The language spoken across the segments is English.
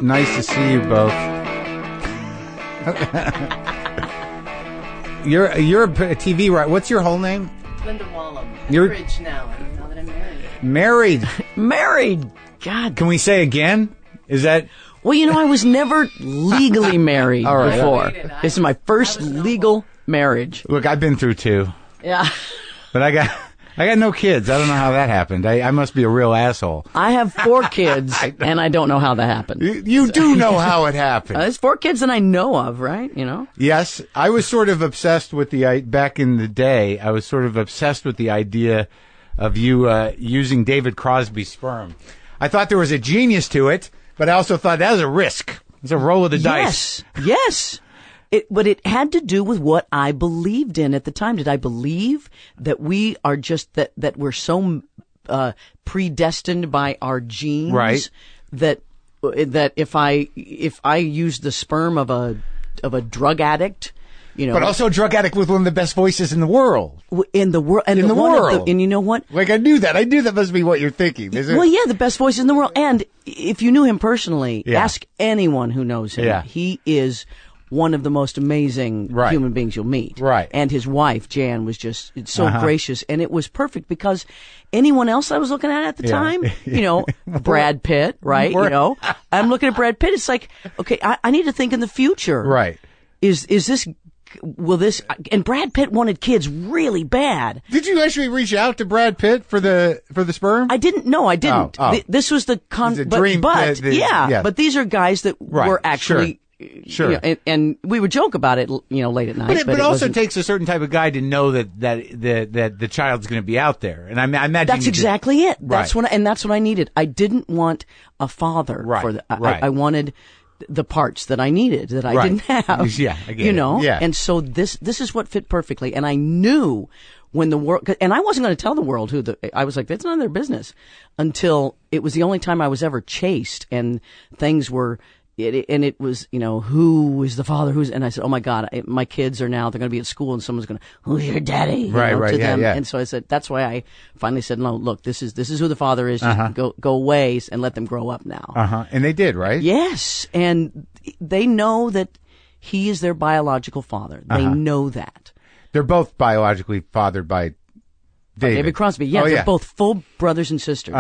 nice to see you both. You're a TV writer. What's your whole name? Linda Wallum. You're Etheridge now that I'm married. Married. Married. God. Can we say again? Is that... Well, I was never legally married All right. before. This is my first legal marriage. Look, I've been through two. Yeah. But I got no kids. I don't know how that happened. I must be a real asshole. I have 4 kids, and I don't know how that happened. You do know how it happened. There's 4 kids that I know of, right? Yes. I was sort of obsessed with back in the day, I was sort of obsessed with the idea of you using David Crosby's sperm. I thought there was a genius to it, but I also thought that was a risk. It's a roll of the dice. Yes. But it had to do with what I believed in at the time. Did I believe that we are just that we're so predestined by our genes, right? That if I use the sperm of a drug addict, but also a drug addict with one of the best voices in the world. In the world, and and you know what? Like I knew that. I knew that must be what you're thinking. Well, yeah, the best voices in the world. And if you knew him personally, ask anyone who knows him. Yeah. He is one of the most amazing human beings you'll meet. Right. And his wife, Jan, was just so gracious. And it was perfect because anyone else I was looking at the time, Brad Pitt, right? I'm looking at Brad Pitt. It's like, okay, I need to think in the future. Right. Will this, and Brad Pitt wanted kids really bad. Did you actually reach out to Brad Pitt for the sperm? I didn't. No, I didn't. Oh. This was the dream. But these are guys that were actually... Sure. And we would joke about it, late at night. But it also takes a certain type of guy to know that the child's going to be out there. And I imagine that's exactly it. Right. That's what I needed. I didn't want a father for that. I wanted the parts that I needed that I didn't have. Yeah, I get it. Yeah. And so this is what fit perfectly. And I knew when the world, and I wasn't going to tell the world I was like, that's none of their business, until it was the only time I was ever chased and things were. It was, who is the father? And I said, oh my God, my kids are now, they're going to be at school and someone's going to, who's your daddy? To them. Yeah. And so I said, that's why I finally said, no, look, this is who the father is. Just go away and let them grow up now. And they did, right? Yes. And they know that he is their biological father. They know that. They're both biologically fathered by David Crosby. Yeah. They're both full brothers and sisters.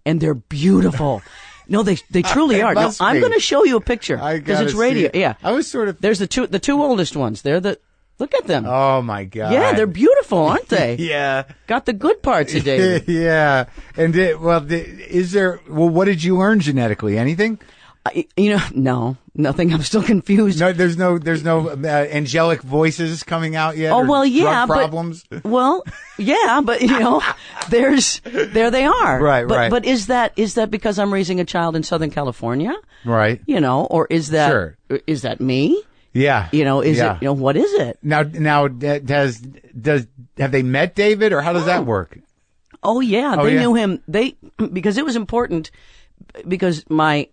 And they're beautiful. No, they truly are. No, I'm going to show you a picture because it's radio. Yeah, I was sort of. There's the two oldest ones. Look at them. Oh my God. Yeah, they're beautiful, aren't they? Yeah. Got the good parts of David. Yeah. And what did you learn genetically? Anything? No, nothing. I'm still confused. No, there's no angelic voices coming out yet. Oh well, yeah, drug problems. But there they are. Right. But is that because I'm raising a child in Southern California? Right. Or is that is that me? Yeah. It? What is it? Now have they met David or how does that work? Oh yeah, they knew him. Because it was important because my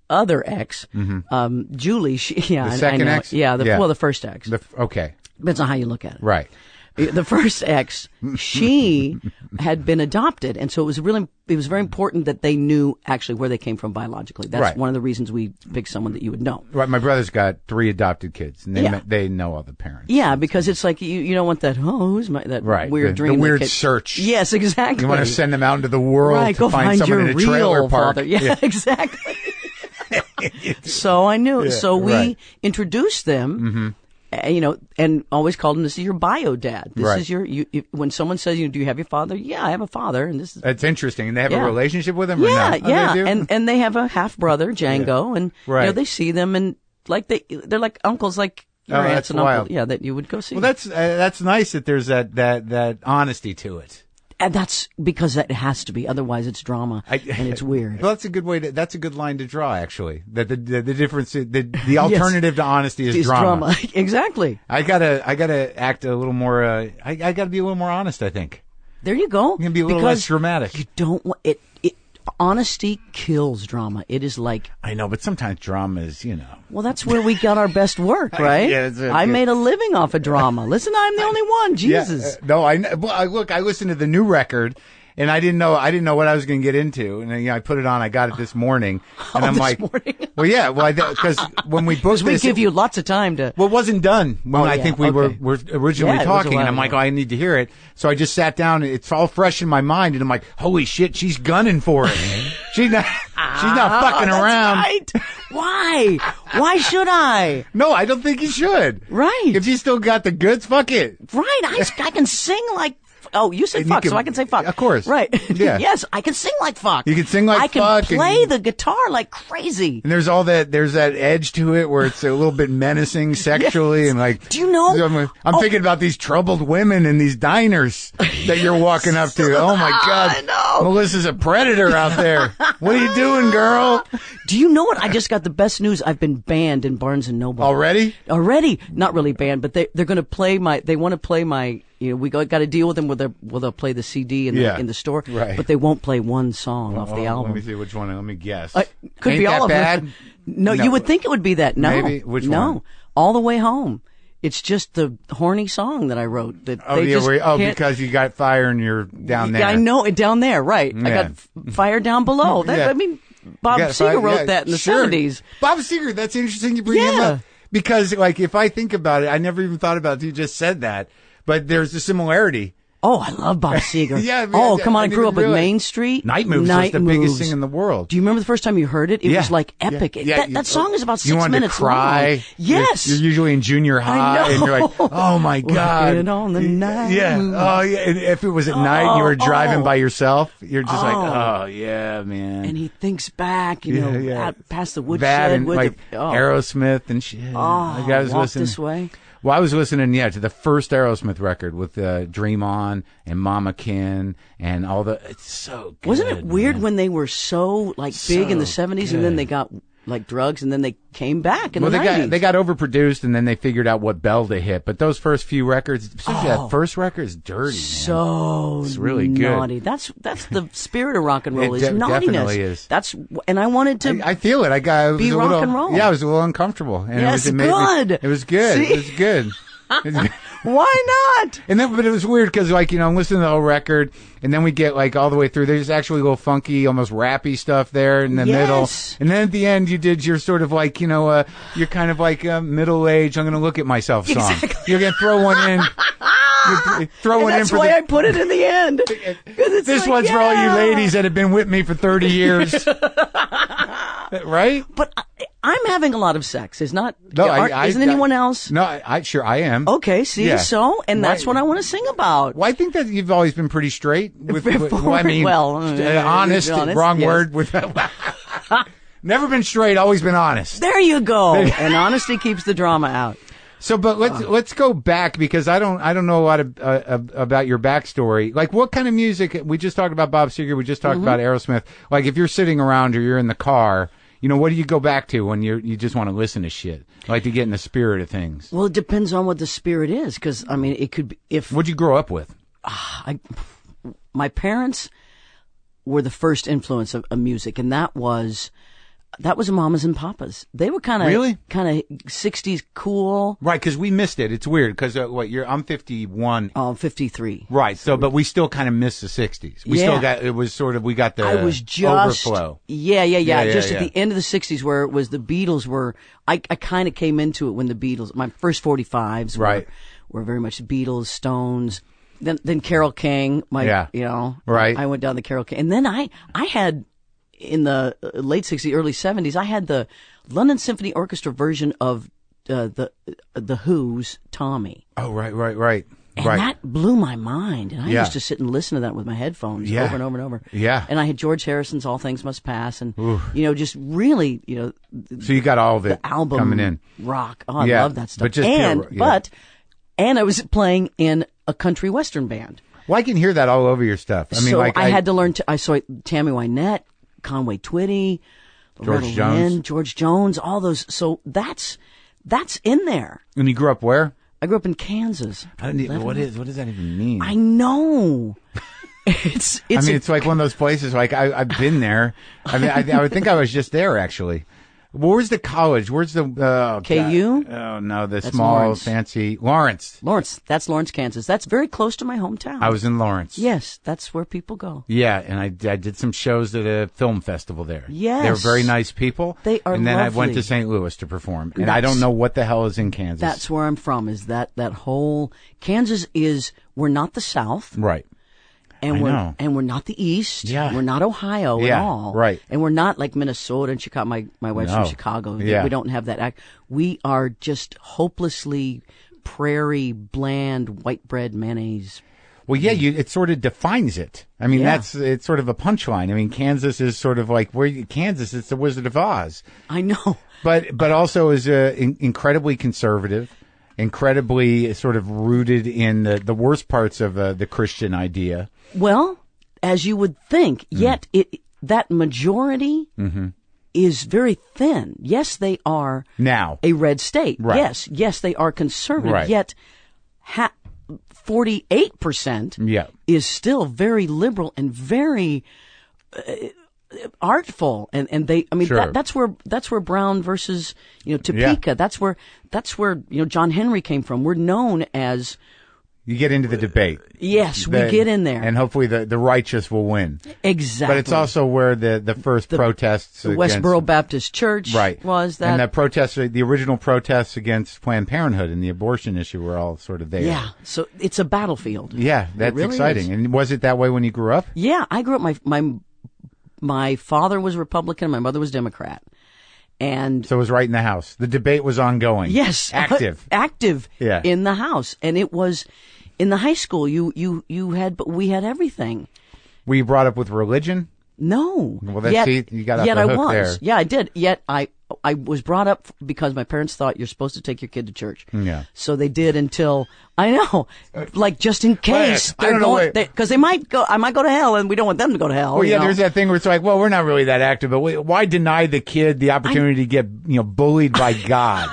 other ex, Julie, the second ex? Well, the first ex. Okay. Depends on how you look at it. Right. The first ex, she had been adopted, and so it was very important that they knew actually where they came from biologically. That's one of the reasons we picked someone that you would know. Right. My brother's got 3 adopted kids, and they know all the parents. Yeah, because it's like you don't want that. Oh, who's that weird dream? The weird search. Yes, exactly. You want to send them out into the world to find someone in a trailer park. Father. Yeah, exactly. So I knew. So we introduced them. And always called him, this is your bio dad. This is your, when someone says, do you have your father? Yeah, I have a father. And this is. That's interesting. And they have a relationship with him? Yeah, or no? yeah. Oh, they do? And they have a half brother, Django. And, they see them and they're like uncles, like your aunts and uncles. Yeah, that you would go see. Well, that's nice that there's that honesty to it. And that's because that has to be. Otherwise, it's drama and it's weird. Well, that's a good that's a good line to draw, actually. That the difference, the alternative to honesty is drama. Exactly. I gotta act a little more. I gotta be a little more honest. I think. There you go. You can be a little less dramatic. You don't want it. Honesty kills drama. It is like. I know, but sometimes drama is, Well, that's where we got our best work, right? I made a living off of drama. Listen, I'm the only one. Jesus. No, I look. I listened to the new record, And I didn't know what I was going to get into. And then, I put it on. I got it this morning. And I'm this like, morning? well, yeah, because when we booked We this, give you lots of time to. well, it wasn't done when I think we okay. were originally Yeah, it was a talking. And while I'm like, ago. I need to hear it. So I just sat down. It's all fresh in my mind. And I'm like, holy shit, she's gunning for it. she's not fucking That's around. Right. Why? Why should I? No, I don't think you should. Right. If you still got the goods, fuck it. Right. I can sing like. Oh, you said And you fuck, can- so I can say fuck. Of course. Right. Yeah. Yes, I can sing like fuck. You can sing like I can fuck and play you- the guitar like crazy. And there's that edge to it where it's a little bit menacing sexually and like. Do you know? I'm thinking about these troubled women in these diners that you're walking up to. Oh my God. I know. Melissa's a predator out there. What are you doing, girl? Do you know what? I just got the best news. I've been banned in Barnes and Noble. Already? Already. Not really banned, but they're going to play they want to play my, we got to deal with them where they'll play the CD in the store, right. but they won't play one song off the album. Let me see which one. Let me guess. Could Ain't be that all of bad? them. No, you would think it would be that. No. Maybe? Which no. one? All the Way Home. It's just the horny song that I wrote. That they just can't- because you got fire and you're down there. Yeah, I know it down there, right? I Yeah. got fire down below. That, Yeah. I mean, Bob Yeah, Seger wrote yeah, that in the sure. 70s. Bob Seger, that's interesting you bring him Yeah. up. Because, like, if I think about it, I never even thought about it. You just said that. But there's a similarity. Oh, I love Bob Seger. Yeah, Oh, yeah, come on! I I grew didn't up with realize- Main Street. Night Moves was the biggest thing in the world. Do you remember the first time you heard it? It Yeah. was like epic. Yeah. That song is about 6 you wanted minutes to cry. long. Yes. You're usually in junior high, and you're like, oh my God. Working on the night Yeah. moves. Oh, yeah. And if it was at night and you were driving oh. by yourself, you're just like, Oh. oh, yeah, man. And he thinks back, out past the That woodshed and with like the, Aerosmith and shit. Like, I was Walk listening. This Way. Well, I was listening, to the first Aerosmith record with Dream On and Mama Kin and all the. It's so good. Wasn't it weird man. when they were so big in the So 70s and then good. they got like drugs and then they came back in Well, the 90s? they got overproduced and then they figured out what bell to hit. But those first few records, especially that first record, is dirty, man. So It's really good. naughty. That's the spirit of rock and roll It is naughtiness. definitely is. And I wanted to. I feel it. I was Be a rock little, and roll. Yeah, I was a little uncomfortable. And Yes, it made good. It was good. See? It was good. Why not? And then, but it was weird because, I'm listening to the whole record, and then we get all the way through. There's actually a little funky, almost rappy stuff there in the middle, Yes. and then at the end, you're sort of you're kind of like middle age. I'm going to look at myself song. Exactly. You're going to throw one in. Throw And one in that's for why the. I put it in the end. 'Cause it's This like, one's for all you yeah. ladies that have been with me for 30 years, right? But I'm having a lot of sex. Isn't Isn't anyone else? No, I am. Okay, see, Yeah. so, and that's Why- what I want to sing about. Well, I think that you've always been pretty straight with Well, honest, honest, wrong yes. word with never been straight, always been honest. There you go. And honesty keeps the drama out. So, but let's go back because I don't know a lot about your backstory. Like, what kind of music? We just talked about Bob Seger. We just talked about Aerosmith. Like, if you're sitting around or you're in the car, what do you go back to when you just want to listen to shit? Like to get in the spirit of things. Well, it depends on what the spirit is, because it could be if What'd you grow up with? my parents were the first influence of music, and that was Mamas and Papas. They were kind of 60s cool. Right, because we missed it. It's weird because I'm 51. Oh, 53. Right. So, but we still kind of missed the 60s. We still got, it was sort of, we got the I was just overflow. Yeah. Just yeah. at the end of the 60s where it was the Beatles were, I kind of came into it when the Beatles, my first 45s were very much the Beatles, Stones, then Carole King, right. I went down the Carole King. And then I had, in the late 60s, early 70s, I had the London Symphony Orchestra version of the Who's Tommy. Oh, right. And that blew my mind. And I used to sit and listen to that with my headphones over and over and over. Yeah. And I had George Harrison's All Things Must Pass. And, just really, so you got all of it the album coming in. Rock. Oh, I love that stuff. But just and I was playing in a country western band. Well, I can hear that all over your stuff. I mean, so I had to learn I saw Tammy Wynette, Conway Twitty, Loretta Lynn, George Jones, all those. So that's in there. And you grew up where? I grew up in Kansas. What does that even mean? I know. It's like one of those places. Like I've been there. I mean, I would think I was just there actually. Where's the college? Where's the KU? God. Oh no, the That's small Lawrence. fancy Lawrence. That's Lawrence, Kansas. That's very close to my hometown. I was in Lawrence. Yes, that's where people go. Yeah, and I did some shows at a film festival there. Yes. They were very nice people. They are And then I went lovely. to St. Louis to perform. And I don't know what the hell is in Kansas. That's where I'm from. Is that whole Kansas is? We're not the South. right. And I we're know. and we're not the East. Yeah. We're not Ohio Yeah, at all. right. And we're not like Minnesota and Chicago. My wife's from No. Chicago. Yeah. We don't have that act. We are just hopelessly prairie, bland, white bread mayonnaise. Well, yeah, it sort of defines it. I mean, Yeah. it's sort of a punchline. I mean, Kansas is sort of like Kansas. It's the Wizard of Oz, I know. but also is incredibly conservative, incredibly sort of rooted in the worst parts of the Christian idea. Well, as you would think, yet that majority is very thin. Yes, they are Now, a red state. Right. Yes, they are conservative. Right. Yet 48% yeah, is still very liberal and very artful, and they. I mean, Sure. that's where Brown versus Topeka. That's where John Henry came from. We're known as. you get into the debate. Yes, we get in there. and hopefully the righteous will win. Exactly. But it's also where the first protests the against, Westboro Baptist Church right was that. and the original protests against Planned Parenthood and the abortion issue were all sort of there. Yeah, so it's a battlefield. Yeah, that's really exciting. is. And was it that way when you grew up? Yeah, I grew up. My father was Republican. My mother was Democrat, and So it was right in the house. The debate was ongoing. yes, Active. active Yeah. in the house, and it was in the high school. You had, but we had everything. Were you brought up with religion? No. Well, see, you got off yet the I hook was. there. Yeah, I did. Yet I was brought up because my parents thought you're supposed to take your kid to church. Yeah. So they did until I know, like just in case I don't know what- because they might go. I might go to hell, and we don't want them to go to hell. Well, you yeah, know? there's that thing where it's like, well, we're not really that active, but why deny the kid the opportunity to get, bullied by God?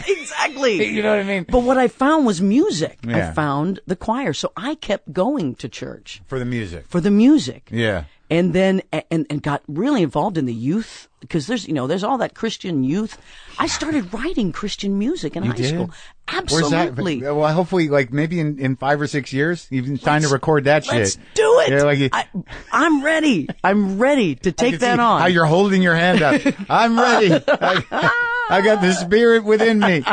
Exactly. You know what I mean? But what I found was music. Yeah. I found the choir, so I kept going to church For the music. for the music. Yeah. And then and got really involved in the youth because there's all that Christian youth. I started writing Christian music in high did? school. Where's that? Absolutely. Well, hopefully, like maybe in 5 or 6 years, you've time to record that shit. Let's do it. Yeah, like I'm ready. I'm ready to I take can that see on. How you're holding your hand up. I'm ready. I got the spirit within me.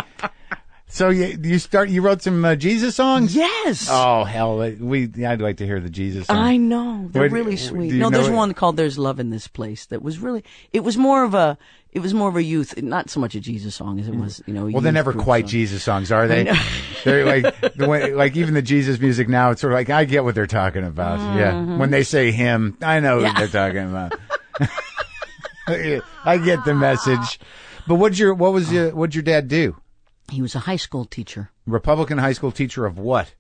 So you wrote some Jesus songs? Yes. Oh hell, I'd like to hear the Jesus song. I know. They're What- really do sweet. you No, know there's it? one called There's Love in This Place that was really it was more of a youth, not so much a Jesus song as it was, a Well, youth they're never group quite song. Jesus songs, are they? They're like the way, like even the Jesus music now. It's sort of like I get what they're talking about. Yeah, when they say him, I know what they're talking about. I get the message. But what'd your dad do? He was a high school teacher Republican high school teacher of what?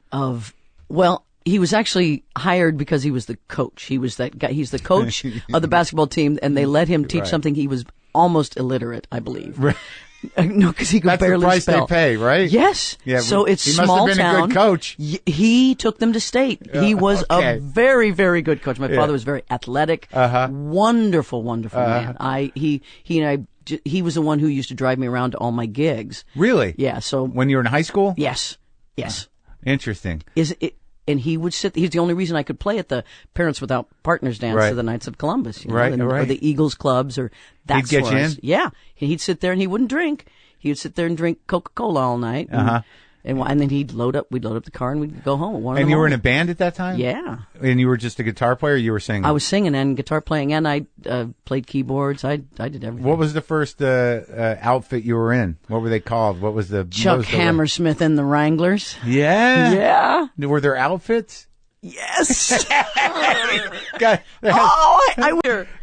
he was actually hired because he was the coach. He was that guy. He's the coach of the basketball team, and they let him teach Right. something. He was almost illiterate, I believe. Right. No, because he could That's barely the price spell. they pay, right? Yes. Yeah, So it's he must have small been a town. good coach. He took them to state. He was okay. a very, very good coach. My father was very athletic. Uh-huh. Wonderful man. He was the one who used to drive me around to all my gigs. Really? Yeah. So When you were in high school? yes. Interesting. Is it? And he would sit. He's the only reason I could play at the Parents Without Partners dance Right. to the Knights of Columbus, Right, or right. the Eagles clubs, or that's get where you I in? was- Yeah, he'd sit there and he wouldn't drink. He would sit there and drink Coca-Cola all night, and then we'd load up the car and we'd go home at 1 And in the you were in a morning. band at that time? Yeah, And you were just a guitar player? Or you were singing? I was singing and guitar playing, and I played keyboards. I did everything. What was the first outfit you were in? What were they called? What was the Chuck what was the- Hammersmith and the Wranglers? Yeah. Yeah. Were there outfits? Yes. God,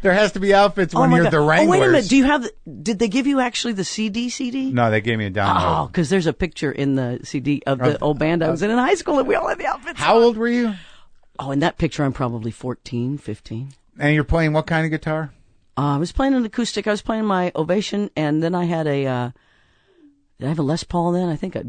there has to be outfits when my you're God. the Wranglers. Oh, wait a minute. Do you have? Did they give you actually the CD? No, they gave me a Oh, download. because there's a picture in the CD of the old band I was in high school, and we all had the outfits. How old were you? Oh, in that picture, I'm probably 14, 15. And you're playing what kind of guitar? I was playing an acoustic. I was playing my Ovation, and then I had a. Did I have a Les Paul then? I think I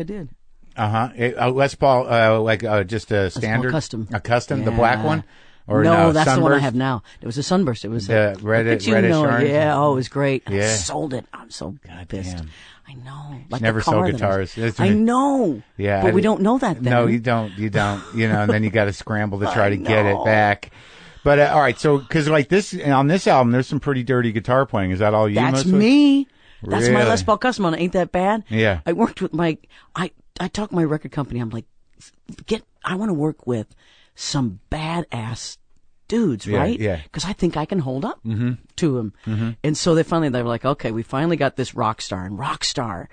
did. Les Paul, just a standard Custom. a custom, the black one. Or no, that's the one I Sunburst? have now. It was a Sunburst. It was The reddish orange? Yeah, oh, it was great. I Yeah. sold it. I'm so pissed. damn. I know. Like never the car sold that I was- guitars. I know. Yeah, but we don't know that then. No, you don't. You don't. And then you got to scramble to try I to get it know. back. But all right, so because like this on this album, there's some pretty dirty guitar playing. Is that all you? That's mostly? me. That's my Really? Les Paul Custom one. Ain't that bad? Yeah. I worked with I talked to my record company. I'm like, I want to work with some badass dudes, Yeah, right? yeah. Because I think I can hold up to them. And so they were like, okay, we finally got this rock star. And rock star,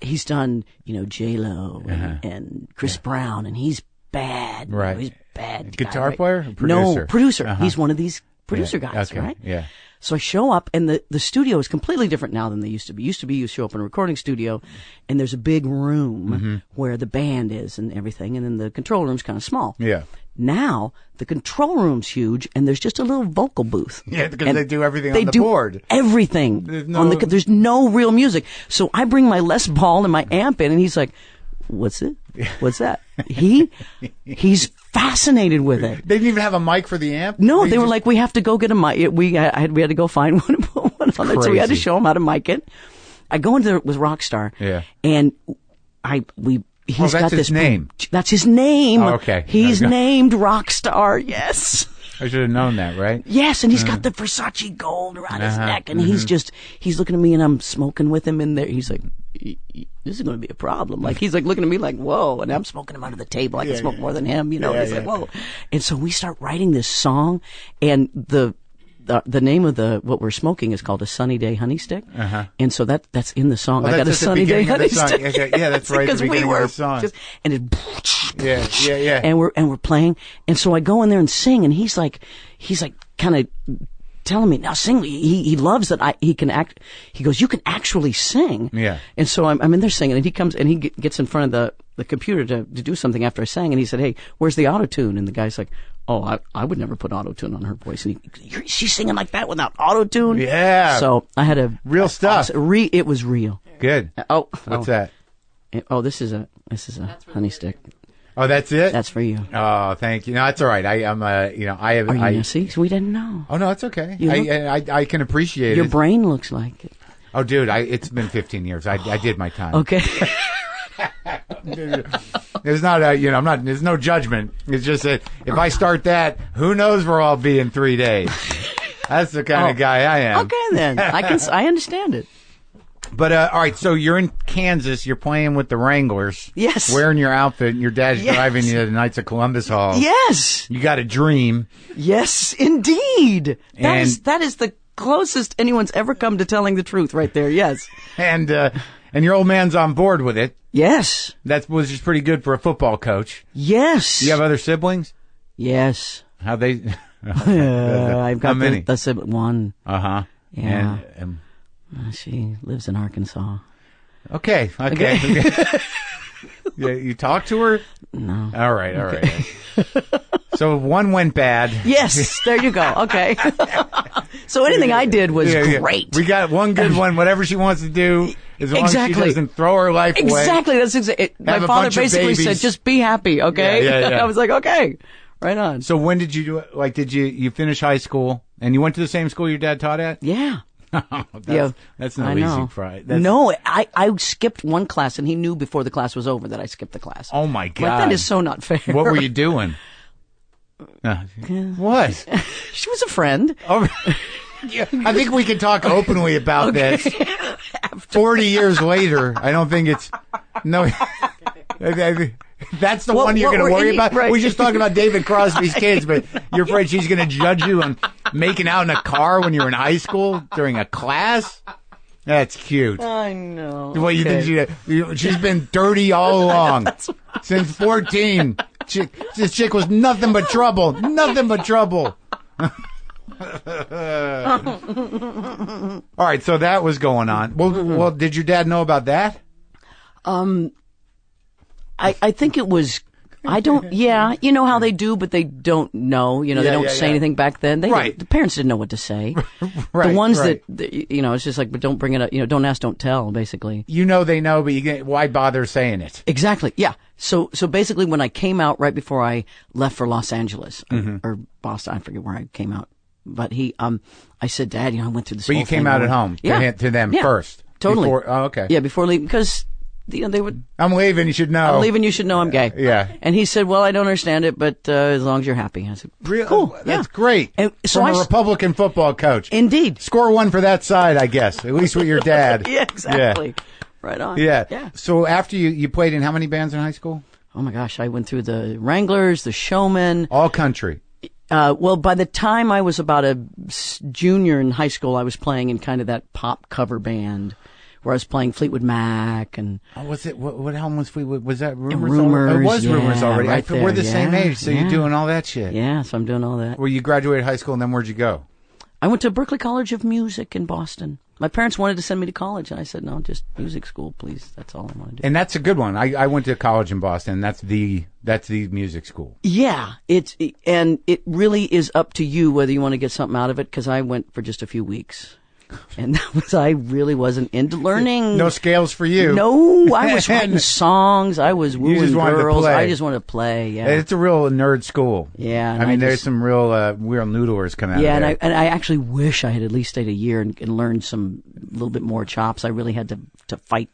he's done, J-Lo and Chris Brown, and he's bad. Right. He's bad. Guitar guy, player? right? Or producer? No, producer. Uh-huh. He's one of these producer guys, Okay, right? yeah. So I show up, and the studio is completely different now than they used to be. You show up in a recording studio, and there's a big room where the band is and everything, and then the control room's kind of small. Yeah. Now, the control room's huge, and there's just a little vocal booth. Yeah, because And they do everything they on the do board. Everything. There's There's no real music. So I bring my Les Paul and my amp in, and he's like, what's it? What's that? He's fascinated with it. They didn't even have a mic for the amp? No, they were like, we have to go get a mic. We had to go find one and put one on it. So we had to Crazy. show him how to mic it. I go into there with Rockstar. Yeah. And he's that's got his this. name. That's his name. Oh, okay. He's Okay. named Rockstar. Yes. I should have known that, right? Yes, and he's got the Versace gold around his neck, and he's looking at me, and I'm smoking with him in there. He's like, this is going to be a problem. Like, he's like looking at me like, whoa, and I'm smoking him under the table. I can smoke more than him, Yeah, he's like, whoa. And so we start writing this song, and the name of what we're smoking is called a Sunny Day Honey Stick. And so that's in the song. Well, I got a that's at the Sunny Day beginning of Honey the song. Stick. Okay, yeah, that's right at the Because we beginning of were the song. and it, Yeah. and we're playing, and so I go in there and sing, and he's like kind of telling me, now sing. He loves that he can act. He goes, you can actually sing. Yeah. And so I'm in there singing, and he comes and he gets in front of the computer to do something after I sang, and he said, hey, where's the auto-tune? And the guy's like, oh, I would never put auto-tune on her voice. And she's singing like that without auto-tune? Yeah. So I had a Real stuff. It was real. Good. What's that? Oh, this is a honey stick. Oh, that's it? That's for you. Oh, thank you. No, that's all right. I have. Are you see? We didn't know. Oh no, it's okay. You look- I can appreciate Your it. brain looks like it. Oh, dude, it's been 15 years. I did my time. Okay. There's not there's no judgment. It's just that if I start that, who knows where I'll be in 3 days. That's the kind of guy I am. Okay, then I understand it. But all right, so you're in Kansas. You're playing with the Wranglers. Yes. Wearing your outfit, and your dad's Yes. driving you to the Knights of Columbus Hall. Yes. You got a dream. Yes, indeed. And- That is the closest anyone's ever come to telling the truth right there. Yes. And your old man's on board with it. Yes. That was just pretty good for a football coach. Yes. Do you have other siblings? Yes. How they? I've got How many? the sibling one. Uh-huh. Yeah. And, She lives in Arkansas. okay. Yeah, you talk to her? No. All right. So one went bad. Yes, there you go. Okay. So anything I did was Yeah. great. We got one good one. Whatever she wants to do, as long as she Exactly. doesn't throw her life away. Exactly. That's exactly. My Have a father bunch of basically said, babies. "Just be happy, okay?" Yeah. I was like, "Okay, right on." So when did you do it? Like, did you finish high school and you went to the same school your dad taught at? Yeah. That's no I easy know. fry. No, I skipped one class, and he knew before the class was over that I skipped the class. Oh my God. Like, that is so not fair. What were you doing? What? She was a friend. Oh, yeah, I think we can talk openly about this. 40 years later, I don't think it's no. That's the What- one you're what going to were worry any- about. right. We just talking about David Crosby's kids, but you're afraid she's going to judge you on making out in a car when you're in high school during a class. That's cute. I know. Well, you think she's been dirty all along since 14. This chick was nothing but trouble. Nothing but trouble. All right, so that was going on. Well, did your dad know about that? I think it was I don't. Yeah, you know how they do, but they don't know. You know, they don't say anything back then. The parents didn't know what to say. Right. The ones that you know, it's just like, but don't bring it up. You know, don't ask, don't tell. Basically, you know they know, but why bother saying it? Exactly. Yeah. So basically, when I came out right before I left for Los Angeles or Boston, I forget where I came out, but I said, Dad, you know, I went through this. But you came out at home to them first. Totally. Okay. Yeah, before leaving, because you know they would. I'm leaving. You should know. I'm leaving. You should know I'm gay. Yeah. And he said, "Well, I don't understand it, but as long as you're happy." I said, Really? "Cool. That's great." And so From a Republican football coach. Indeed. Score one for that side, I guess. At least with your dad. Yeah, exactly. Yeah. Right on. Yeah. So after you played in how many bands in high school? Oh my gosh, I went through the Wranglers, the Showmen. All country. Well, by the time I was about a junior in high school, I was playing in kind of that pop cover band where I was playing Fleetwood Mac and. Oh, was it? What album was Fleetwood? Was that Rumors? Rumors. It was Rumors already. Right We're the same age, so you're doing all that shit. Yeah, so I'm doing all that. Well, you graduated high school, and then where'd you go? I went to Berklee College of Music in Boston. My parents wanted to send me to college, and I said, no, just music school, please. That's all I want to do. And that's a good one. I went to college in Boston. That's the music school. Yeah, and it really is up to you whether you want to get something out of it, because I went for just a few weeks. And I really wasn't into learning. No scales for you. No, I was writing songs. I was wooing girls. I just wanted to play. Yeah, it's a real nerd school. Yeah, I mean, there's some real noodlers coming out. Yeah, of there. and I actually wish I had at least stayed a year and learned some little bit more chops. I really had to fight.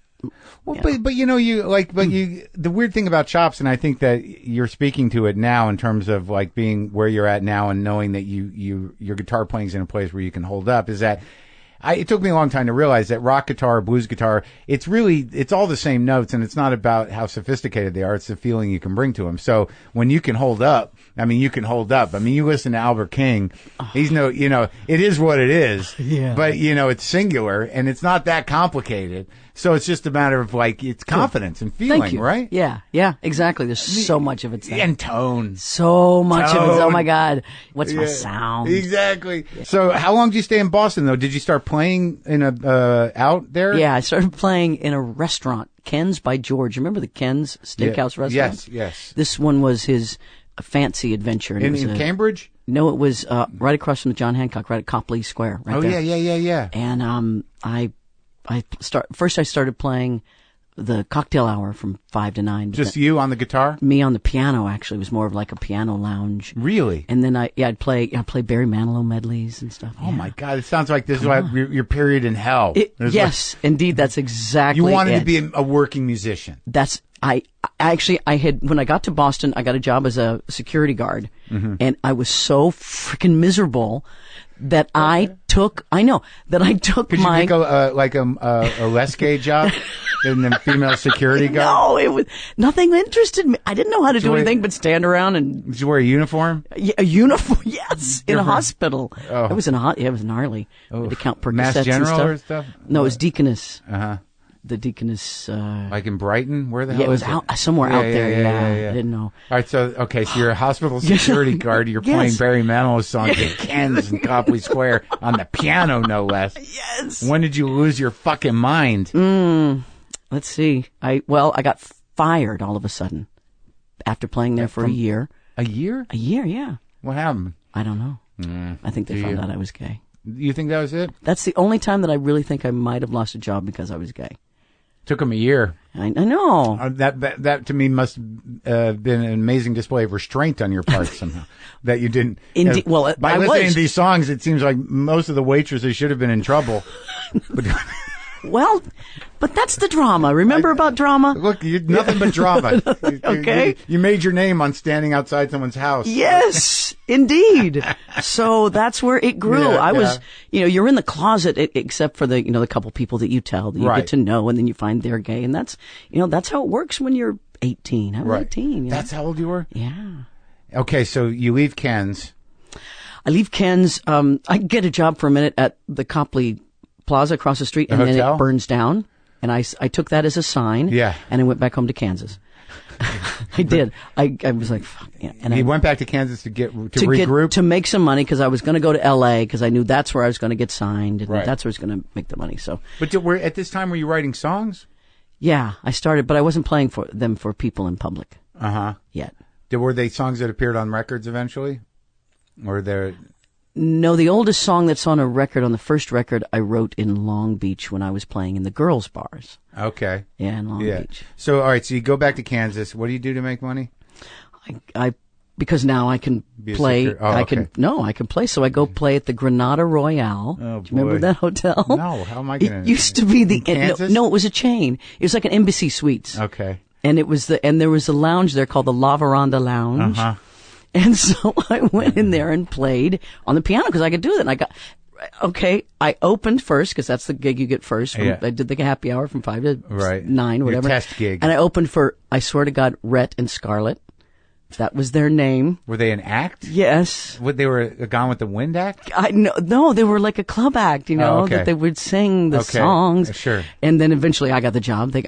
Well, but you know, the weird thing about chops, and I think that you're speaking to it now in terms of like being where you're at now and knowing that your guitar playing's in a place where you can hold up, is that. It took me a long time to realize that rock guitar, blues guitar, it's all the same notes, and it's not about how sophisticated they are. It's the feeling you can bring to them. So when you can hold up, I mean, you can hold up. I mean, you listen to Albert King, it is what it is. Yeah. But, it's singular, and it's not that complicated. So it's just a matter of, like, it's confidence and feeling, Thank you. right? Yeah, exactly. There's so much of it. And tone. So much of it. Oh, my God. What's my sound? Exactly. Yeah. So how long did you stay in Boston, though? Did you start playing in out there? Yeah, I started playing in a restaurant, Ken's by George. Remember the Ken's Steakhouse restaurant? Yes. This one was his fancy adventure. In Cambridge? No, it was right across from the John Hancock, right at Copley Square. Right there. Yeah. And I started playing the cocktail hour from 5 to 9. Just you on the guitar? Me on the piano, actually. It was more of like a piano lounge. Really? And then I'd play Barry Manilow medleys and stuff. Oh my God! It sounds like this is like your period in hell. Yes, indeed, that's exactly. You wanted to be a working musician. I had, when I got to Boston, I got a job as a security guard, and I was so freaking miserable that I took Could you my. pick a less gay job than the female security guard? No, it was nothing interested me. I didn't know how to do anything but stand around and. Did you wear a uniform? Yeah, a uniform, yes, in a hospital. Oh. I was in it was gnarly. I had to count Percocets Mass General and stuff. or stuff? No, it was Deaconess. The Deaconess. Like in Brighton? Where the hell it was is out somewhere out there. Yeah, I didn't know. All right, so you're a hospital security guard. You're playing Barry Manilow's songs at Ken's in Copley Square on the piano, no less. Yes. When did you lose your fucking mind? Let's see. I got fired all of a sudden after playing there for a year. A year? A year, yeah. What happened? I don't know. I think they found out I was gay. You think that was it? That's the only time that I really think I might have lost a job because I was gay. Took him a year. I know. That to me must have been an amazing display of restraint on your part somehow. That you didn't. Indeed. Well, by listening to these songs, it seems like most of the waitresses should have been in trouble. Well, but that's the drama. Remember about drama? Look, nothing but drama. Okay. You made your name on standing outside someone's house. Yes, indeed. So that's where it grew. Yeah, I was, you're in the closet except for the, the couple people that you tell that you get to know, and then you find they're gay, and that's how it works when you're 18. I was 18. That's how old you were? Yeah. Okay, so you leave Ken's. I leave Ken's. I get a job for a minute at the Copley Plaza across the street, and then it burns down. And I took that as a sign. Yeah. And I went back home to Kansas. I did. I was like, fuck. Yeah. And I went back to Kansas to regroup? To make some money, because I was going to go to L.A., because I knew that's where I was going to get signed, and that's where I was going to make the money. So. But at this time, were you writing songs? Yeah, I started, but I wasn't playing for them for people in public. yet. Were they songs that appeared on records eventually? Or they're... No, the oldest song that's on a record, on the first record, I wrote in Long Beach when I was playing in the girls' bars. Okay. Yeah, in Long Beach. So, all right, so you go back to Kansas. What do you do to make money? I because now I can play. I can play. So I go play at the Granada Royale. Oh, do you remember that hotel? No, how am I going to? It used to be the Kansas? No, it was a chain. It was like an Embassy Suites. Okay. And it was there was a lounge there called the La Veranda Lounge. And so I went in there and played on the piano because I could do that. And I opened first because that's the gig you get first. I did the happy hour from 5 to 9, whatever. Your test gig. And I opened for, I swear to God, Rhett and Scarlett. That was their name. Were they an act? Yes. They were a Gone with the Wind act? No, they were like a club act, that they would sing the songs. Sure. And then eventually I got the job. I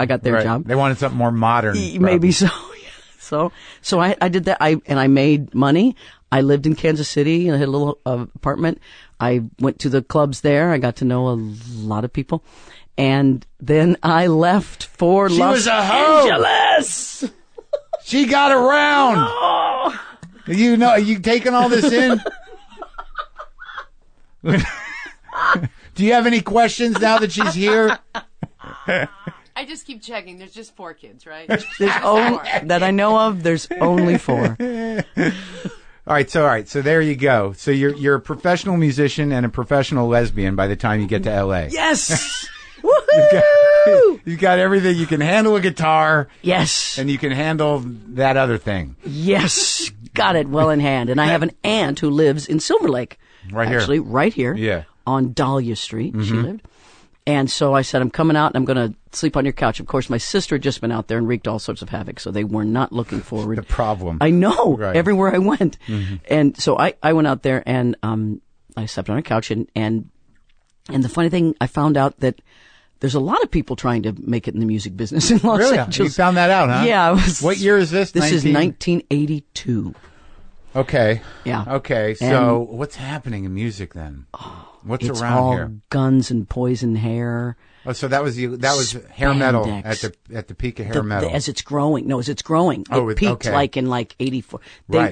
got their job. They wanted something more modern. Maybe so. So I did that. I made money. I lived in Kansas City. I had a little apartment. I went to the clubs there. I got to know a lot of people. And then I left for Los Angeles. She got around. Oh. Are you taking all this in? Do you have any questions now that she's here? I just keep checking. There's just 4 kids, right? That I know of, there's only 4. All right. So there you go. So you're a professional musician and a professional lesbian by the time you get to LA. Yes. Woohoo! You've got everything. You can handle a guitar. Yes. And you can handle that other thing. Yes. Got it well in hand. And I have an aunt who lives in Silver Lake. Actually, right here. Yeah. On Dahlia Street. She lived. And so I said, I'm coming out and I'm going to sleep on your couch. Of course, my sister had just been out there and wreaked all sorts of havoc, so they were not looking forward. The problem. I know, everywhere I went. And so I went out there and I slept on a couch. And the funny thing, I found out that there's a lot of people trying to make it in the music business in Los Angeles. You found that out, huh? Yeah. What year is this? This is 1982. Okay. Yeah. Okay. So what's happening in music then? What's it's around all here? Guns and Poison Hair. Oh, so that was hair metal at the peak of hair metal. As it's growing. No, as it's growing. It peaked like in 84.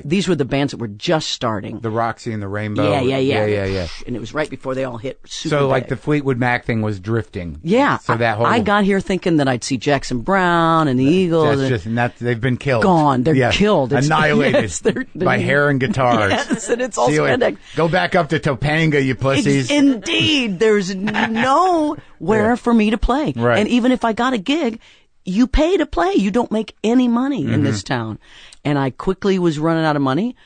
These were the bands that were just starting. The Roxy and the Rainbow. Yeah. And it was right before they all hit super So like big. the Fleetwood Mac thing was drifting. Yeah. So that whole... I got here thinking that I'd see Jackson Brown and the Eagles. They've been killed. Gone. They're killed. Annihilated they're by hair and guitars. Yes, and it's all spandex. Go back up to Topanga, you pussies. Indeed. There's nowhere for me to play. Right. And even if I got a gig, you pay to play. You don't make any money in this town. And I quickly was running out of money,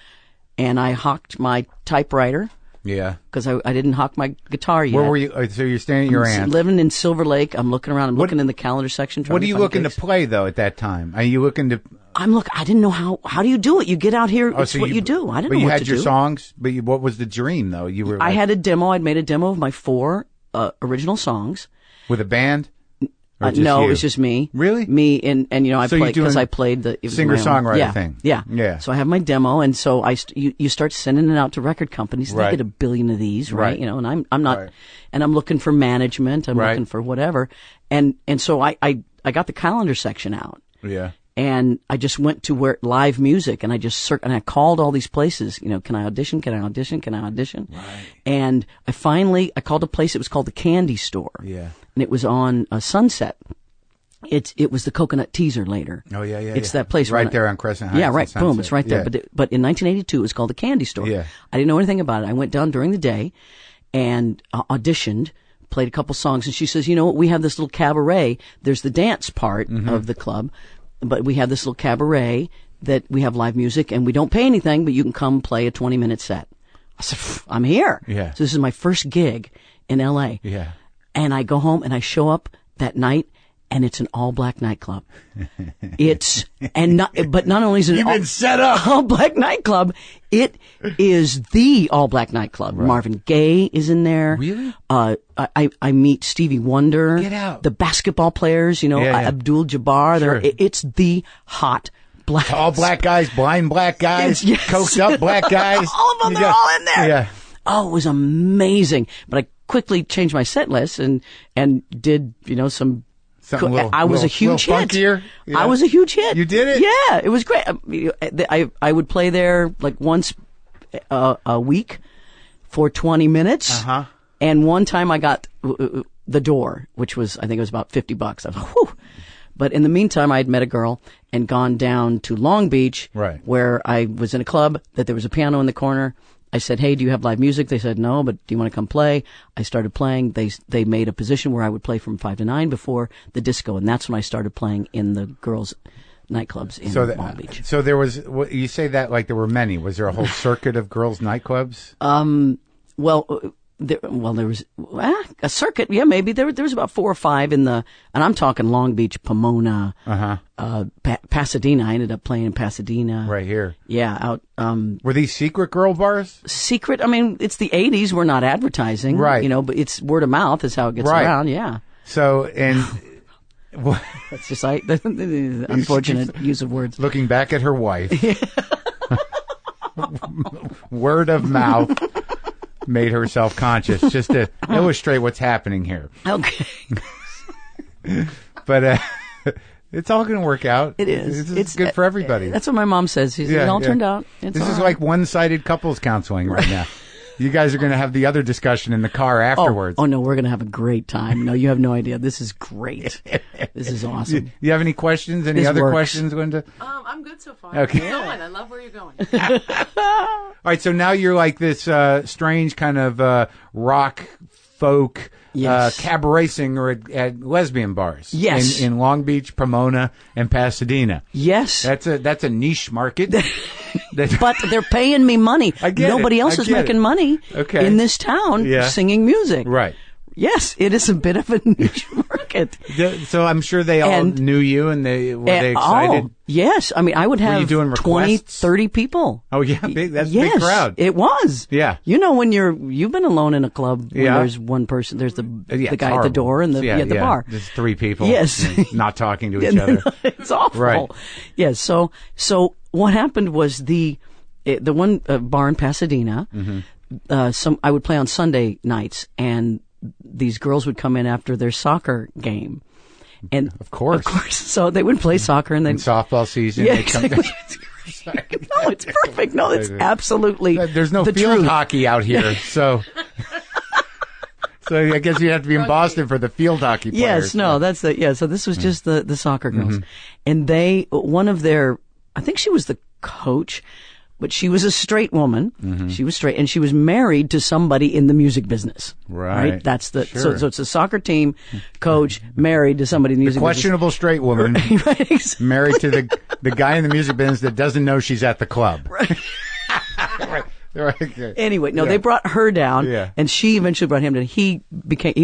and I hawked my typewriter. Yeah. Because I didn't hawk my guitar yet. Where were you? So you're staying at your aunt's. Living in Silver Lake. I'm looking around. I'm looking in the calendar section. What are you looking to play, though, at that time? Are you looking to... I didn't know how do you do it? You get out here, it's what you do. I didn't know what to do. But you had your songs, but what was the dream, though? I had a demo. I'd made a demo of my 4 original songs. With a band? No, it was just me. Really? Me and I played because I played the singer-songwriter thing. Yeah. So I have my demo, and so you start sending it out to record companies. They get a billion of these, right? And I'm not, and I'm looking for management. I'm looking for whatever, and so I got the calendar section out. Yeah. And I just went to where live music, and I just and I called all these places. Can I audition? Can I audition? Can I audition? Right. And I called a place. It was called the Candy Store. Yeah. And it was on Sunset. It was the Coconut Teaser later. Oh yeah. It's that place right there on Crescent Heights. Yeah, right. Boom. It's right there. Yeah. But in 1982, it was called the Candy Store. Yeah. I didn't know anything about it. I went down during the day and auditioned. Played a couple songs, and she says, we have this little cabaret. There's the dance part of the club, but we have this little cabaret that we have live music, and we don't pay anything, but you can come play a 20-minute set. I said, I'm here. Yeah. So this is my first gig in L.A. Yeah. And I go home, and I show up that night, and it's an all-black nightclub. But not only is it You've been set up. all-black nightclub, it is the all-black nightclub. Right. Marvin Gaye is in there. Really? I meet Stevie Wonder. Get out. The basketball players, Abdul Jabbar. Sure. It's the hot black. All black guys, blind black guys, coked up black guys. All of them, they're all in there. Yeah. Oh, it was amazing. But I quickly changed my set list and did, some Something I was a huge little hit. funkier? Yeah. I was a huge hit. You did it? Yeah, it was great. I would play there like once a week for 20 minutes. Uh-huh. And one time I got the door, which was, I think it was about $50. I was like, whew. But in the meantime, I had met a girl and gone down to Long Beach, right, where I was in a club that there was a piano in the corner. I said, hey, do you have live music? They said, no, but do you want to come play? I started playing. They made a position where I would play from 5 to 9 before the disco. And that's when I started playing in the girls' nightclubs in Long Beach. So there was, you say that like there were many. Was there a whole circuit of girls' nightclubs? There was a circuit. Yeah, maybe there was about 4 or 5 in the, and I'm talking Long Beach, Pomona, Pasadena. I ended up playing in Pasadena. Right here. Yeah, out. Were these secret girl bars? Secret. I mean, it's the 80s. We're not advertising, right? You know, but it's word of mouth is how it gets around. Yeah. So and. That's just the unfortunate use of words. Looking back at her wife, word of mouth made her self-conscious, just to illustrate what's happening here. Okay. But it's all going to work out. It is. It's good for everybody. That's what my mom says. It all turned out. This is like one-sided couples counseling right now. You guys are going to have the other discussion in the car afterwards. Oh, no, we're going to have a great time. No, you have no idea. This is great. This is awesome. You have any questions? Any other questions, Linda? I'm good so far. Okay. Keep going. I love where you're going. All right, so now you're like this strange kind of rock, folk, cabaret singer at lesbian bars. Yes. In Long Beach, Pomona, and Pasadena. Yes. That's a niche market. But they're paying me money. Nobody else is making money in this town singing music. Right. Yes, it is a bit of a niche market. So I'm sure they all knew you, and were they excited? Oh, yes. I mean, I would have 20, 30 people. Oh, yeah, that's a big crowd. It was. Yeah. You know, when you've been alone in a club when there's one person, there's the guy at the door and the bar. There's 3 people. Yes. Not talking to each other. It's awful. Right. Yes. So what happened was the one bar in Pasadena, I would play on Sunday nights, and these girls would come in after their soccer game. And of course. So they would play soccer and then softball season. Yeah, exactly. No, it's perfect. No, it's absolutely. There's no field hockey out here, so I guess you have to be in Boston for the field hockey players. Yes, no, that's the So this was just the soccer girls, and one of their, I think she was the coach, but she was a straight woman. She was straight, and she was married to somebody in the music business. Right. That's so it's a soccer team coach married to somebody in the music business. Questionable straight woman. Right, exactly. Married to the guy in the music business that doesn't know she's at the club. Right. Right. Anyway, they brought her down, and she eventually brought him down. He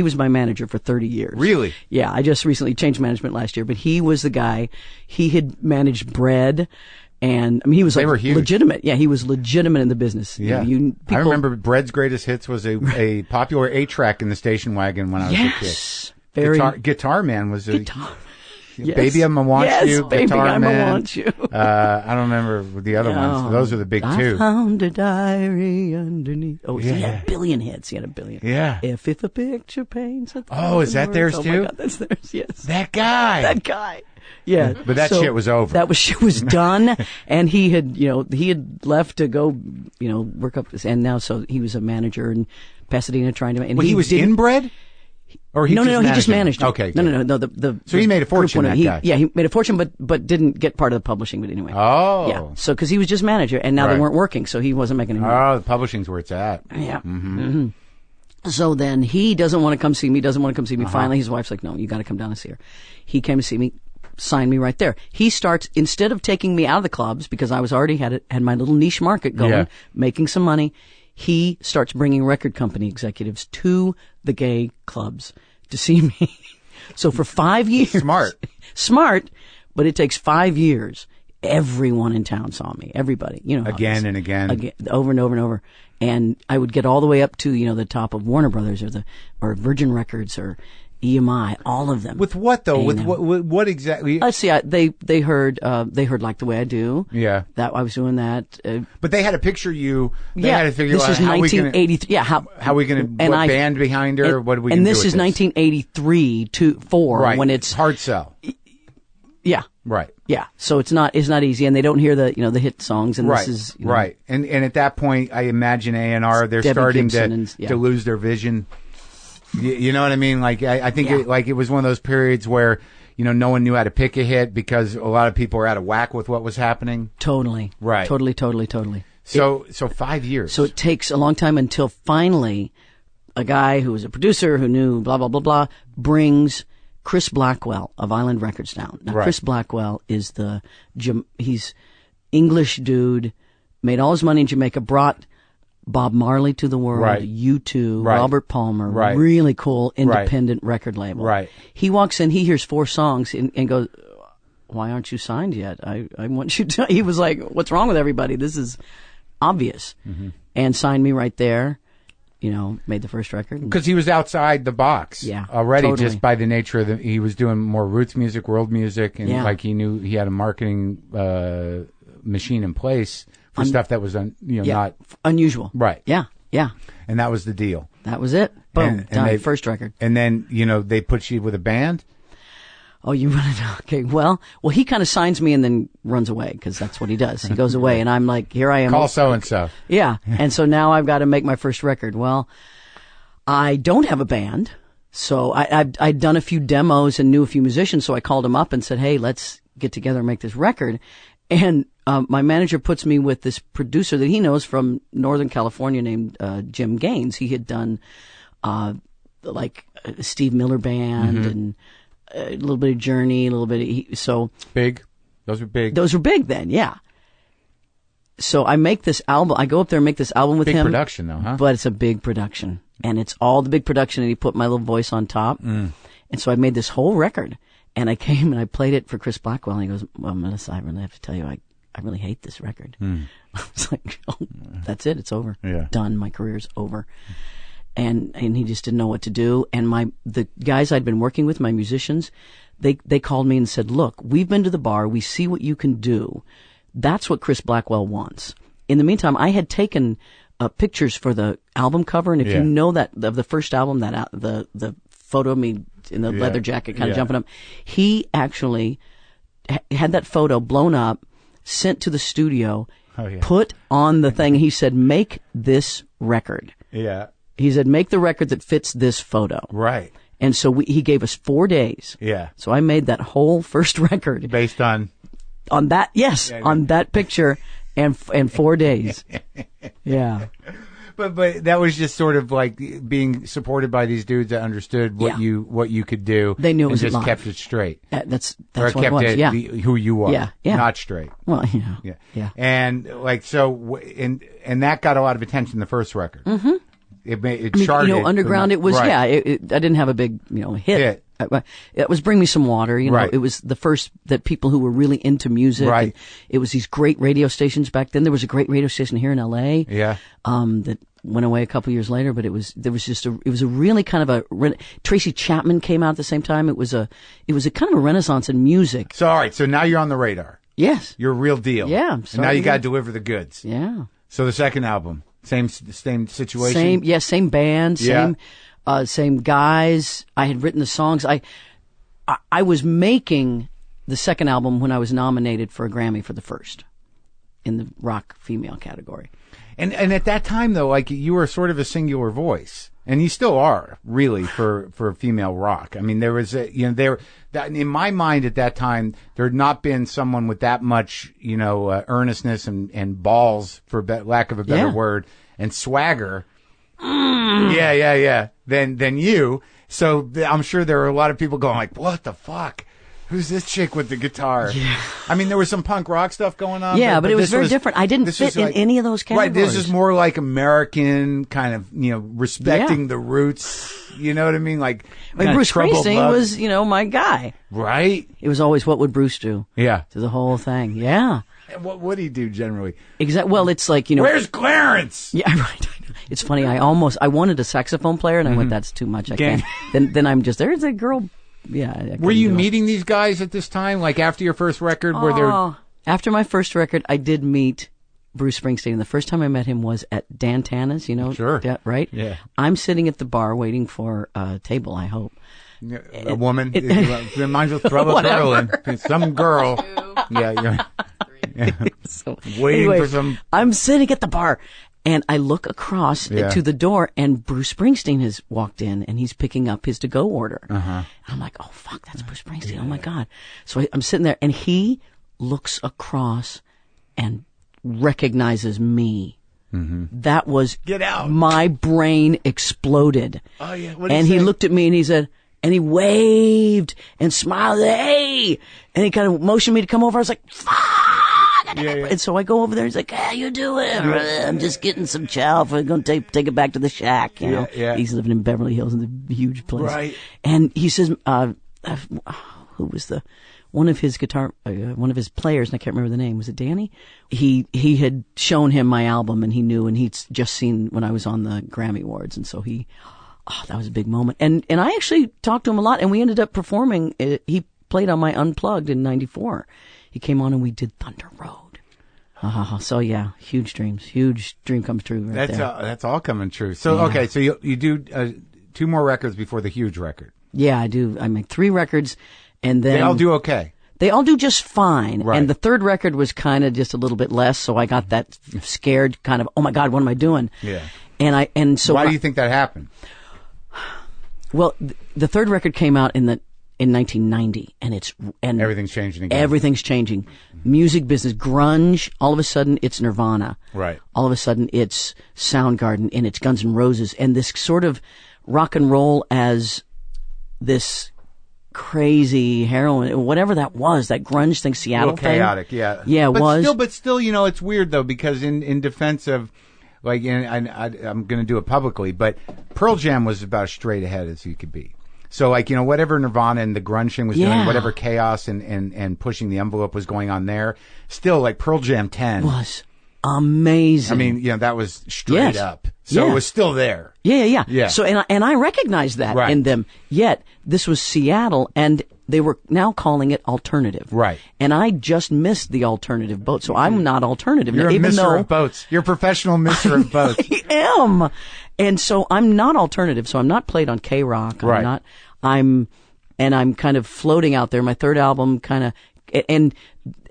was my manager for 30 years. Really? Yeah, I just recently changed management last year, but he was the guy. He had managed Bread. And I mean, he was legitimate. Yeah, he was legitimate in the business. Yeah, I remember Bread's greatest hits was a popular 8-track in the station wagon when I was a kid. Guitar Man was Baby I'ma Want You. Baby Guitar I'ma Man. Want You. I don't remember the other ones. Those are the big 2. I found a diary underneath. Oh, he had a billion hits. He had a billion. Yeah. If a picture paints. Is that theirs too? Oh my God, that's theirs. Yes. That guy. Yeah, but that shit was over. That shit was done, and he had left to go, work up this, and now so he was a manager in Pasadena trying to. And he was in Bread, or he he just managed it. Okay, no. So he made a fortune. That guy. Yeah, he made a fortune, but didn't get part of the publishing. But anyway. Oh. Yeah. So because he was just manager, and now they weren't working, so he wasn't making any money. Oh, the publishing's where it's at. Yeah. So then he doesn't want to come see me. Finally, his wife's like, "No, you got to come down and see her." He came to see me. Signed me right there. He starts, instead of taking me out of the clubs, because I was already had my little niche market going, making some money, he starts bringing record company executives to the gay clubs to see me. So for 5 years. Smart, but it takes 5 years. Everyone in town saw me. Everybody, Again and again. Over and over and over. And I would get all the way up to, the top of Warner Brothers or Virgin Records EMI, all of them. With what though? With A&M. what exactly? Let's see. They heard Like the Way I Do. Yeah. That I was doing that. But they had to picture you. They had to figure this out is how we gonna 1983. Yeah, how we gonna what band behind her. What do we? And do this with is 1983 to 4 right. when it's hard sell. Yeah. Right. Yeah. So it's not easy, and they don't hear the hit songs, and right. this is right. And at that point, I imagine A&R they're Debbie starting to lose their vision. You know what I mean? Like I think it was one of those periods where no one knew how to pick a hit because a lot of people were out of whack with what was happening. Totally. Right. Totally. So 5 years. So it takes a long time until finally a guy who was a producer who knew blah blah blah blah brings Chris Blackwell of Island Records down. Now right. Chris Blackwell is he's English dude, made all his money in Jamaica, brought Bob Marley to the world, right. U2, right. Robert Palmer, right. really cool independent record label. Right. He walks in, he hears 4 songs and goes, "Why aren't you signed yet? I want you to." He was like, "What's wrong with everybody? This is obvious." Mm-hmm. And signed me right there. Made the first record. Because he was outside the box already, totally. just by the nature of he was doing more roots music, world music, and like he knew he had a marketing machine in place for stuff that was not unusual. Right. Yeah. And that was the deal. That was it. Boom. Done. First record. And then, they put you with a band? Oh, you run it? Okay. Well, he kind of signs me and then runs away because that's what he does. He goes away and I'm like, here I am. Call so-and-so. Yeah. And so now I've got to make my first record. Well, I don't have a band. So I'd done a few demos and knew a few musicians. So I called them up and said, hey, let's get together and make this record. And my manager puts me with this producer that he knows from Northern California named Jim Gaines. He had done Steve Miller Band mm-hmm. and a little bit of Journey, a little bit of big. Those were big. Those were big then, yeah. So I make this album. I go up there and make this album with him. Big production, though, huh? But it's a big production, and it's all the big production. And he put my little voice on top, and so I made this whole record. And I came and I played it for Chris Blackwell, and he goes, "Well, Melissa, I really have to tell you, I really hate this record." I was like, "Oh, that's it. It's over. Yeah. Done. My career's over." And he just didn't know what to do. And the guys I'd been working with, my musicians, they called me and said, "Look, we've been to the bar. We see what you can do. That's what Chris Blackwell wants." In the meantime, I had taken pictures for the album cover, and if you know that of the first album, that the photo of me in the leather jacket kind of jumping up, he actually had that photo blown up, sent to the studio, put on the thing. He said, "Make this record." Yeah. He said, "Make the record that fits this photo." Right. And so he gave us 4 days. Yeah. So I made that whole first record based on that. Yes, on that picture, and 4 days. Yeah. But that was just sort of like being supported by these dudes that understood what you could do. They knew it was and just live. kept it straight. That's or what kept it was. It yeah. Who you are. Yeah. Not straight. Well, Yeah. And like so, and that got a lot of attention. The first record. Mm-hmm. It charted. Underground. It was I didn't have a big hit. It was Bring Me Some Water. It was the first that people who were really into music. Right. It was these great radio stations back then. There was a great radio station here in L.A. Yeah. That went away a couple years later, but it was a really kind of a Tracy Chapman came out at the same time. It was a kind of a renaissance in music. So all right. So now you're on the radar. Yes. You're a real deal. Yeah. And now you got to deliver the goods. Yeah. So the second album. Same situation. Same band, same guys. I had written the songs. I was making the second album when I was nominated for a Grammy for the first in the rock female category. And at that time though, like you were sort of a singular voice, and you still are really for female rock. I mean, there was in my mind at that time there had not been someone with that much earnestness and balls, for lack of a better word, and swagger. Than you. So I'm sure there are a lot of people going like, "What the fuck? Who's this chick with the guitar?" Yeah. I mean, there was some punk rock stuff going on. Yeah, but it was very different. I didn't fit in any of those categories. Right, this is more like American kind of, respecting the roots. You know what I mean? Like Bruce Springsteen was, my guy. Right. It was always, what would Bruce do? Yeah. To the whole thing. Yeah. And what would he do generally? Exactly. Well, it's like, Where's Clarence? Yeah, right. It's funny. I wanted a saxophone player, and I went, that's too much. I can't. Then I'm just, there's a girl. Yeah. Were you meeting these guys at this time? Like after your first record? After my first record, I did meet Bruce Springsteen. The first time I met him was at Dan Tana's, Sure. Right? Yeah. I'm sitting at the bar waiting for a table, I hope. A woman. Reminds me of Trouble Carolyn. Some girl. Yeah. So, Waiting anyway, for some. I'm sitting at the bar, and I look across to the door, and Bruce Springsteen has walked in, and he's picking up his to-go order. And I'm like, oh, fuck, that's Bruce Springsteen. Oh, my God. So I'm sitting there, and he looks across and recognizes me. That was... Get out. My brain exploded. Oh, yeah. And he looked at me, and he said... And he waved and smiled, hey! And he kind of motioned me to come over. I was like, fuck! Yeah. And so I go over there. He's like, how you doing? I'm just getting some chow. We're going to take it back to the shack, you know. Yeah. He's living in Beverly Hills in the huge place. Right. And he says, who was one of his players, and I can't remember the name. Was it Danny? He had shown him my album, and he knew, and he'd just seen when I was on the Grammy Awards. And so that was a big moment. And I actually talked to him a lot, and we ended up performing. He played on my Unplugged in '94. He came on and we did Thunder Road. So yeah, huge dreams. Huge dream comes true right there. That's all coming true. So, okay, so you do 2 more records before the huge record. Yeah, I do. I make 3 records, and then... They all do okay. They all do just fine. Right. And the 3rd record was kind of just a little bit less, so I got that scared kind of, oh my God, what am I doing? Yeah. And so... Why do you think that happened? Well, the 3rd record came out in 1990, and Everything's changing again. Everything's changing. Music business, grunge. All of a sudden, it's Nirvana. Right. All of a sudden, it's Soundgarden, and it's Guns N' Roses, and this sort of rock and roll as this crazy heroin, whatever that was, that grunge thing, Seattle thing. Chaotic, yeah. Yeah, it was. But still, it's weird though, because in defense of. Like, and I'm going to do it publicly, but Pearl Jam was about as straight ahead as you could be. So, like, whatever Nirvana and the grunge thing was doing, whatever chaos and pushing the envelope was going on there, still, like, Pearl Jam 10 was amazing. I mean, that was straight up. So it was still there. Yeah. So, and I recognized that in them. Yet, this was Seattle, and they were now calling it alternative. Right. And I just missed the alternative boat, so I'm not alternative. You're a misser of boats. You're a professional misser of boats. I am. And so I'm not alternative, so I'm not played on K-Rock. Right. I'm kind of floating out there. My 3rd album kind of, and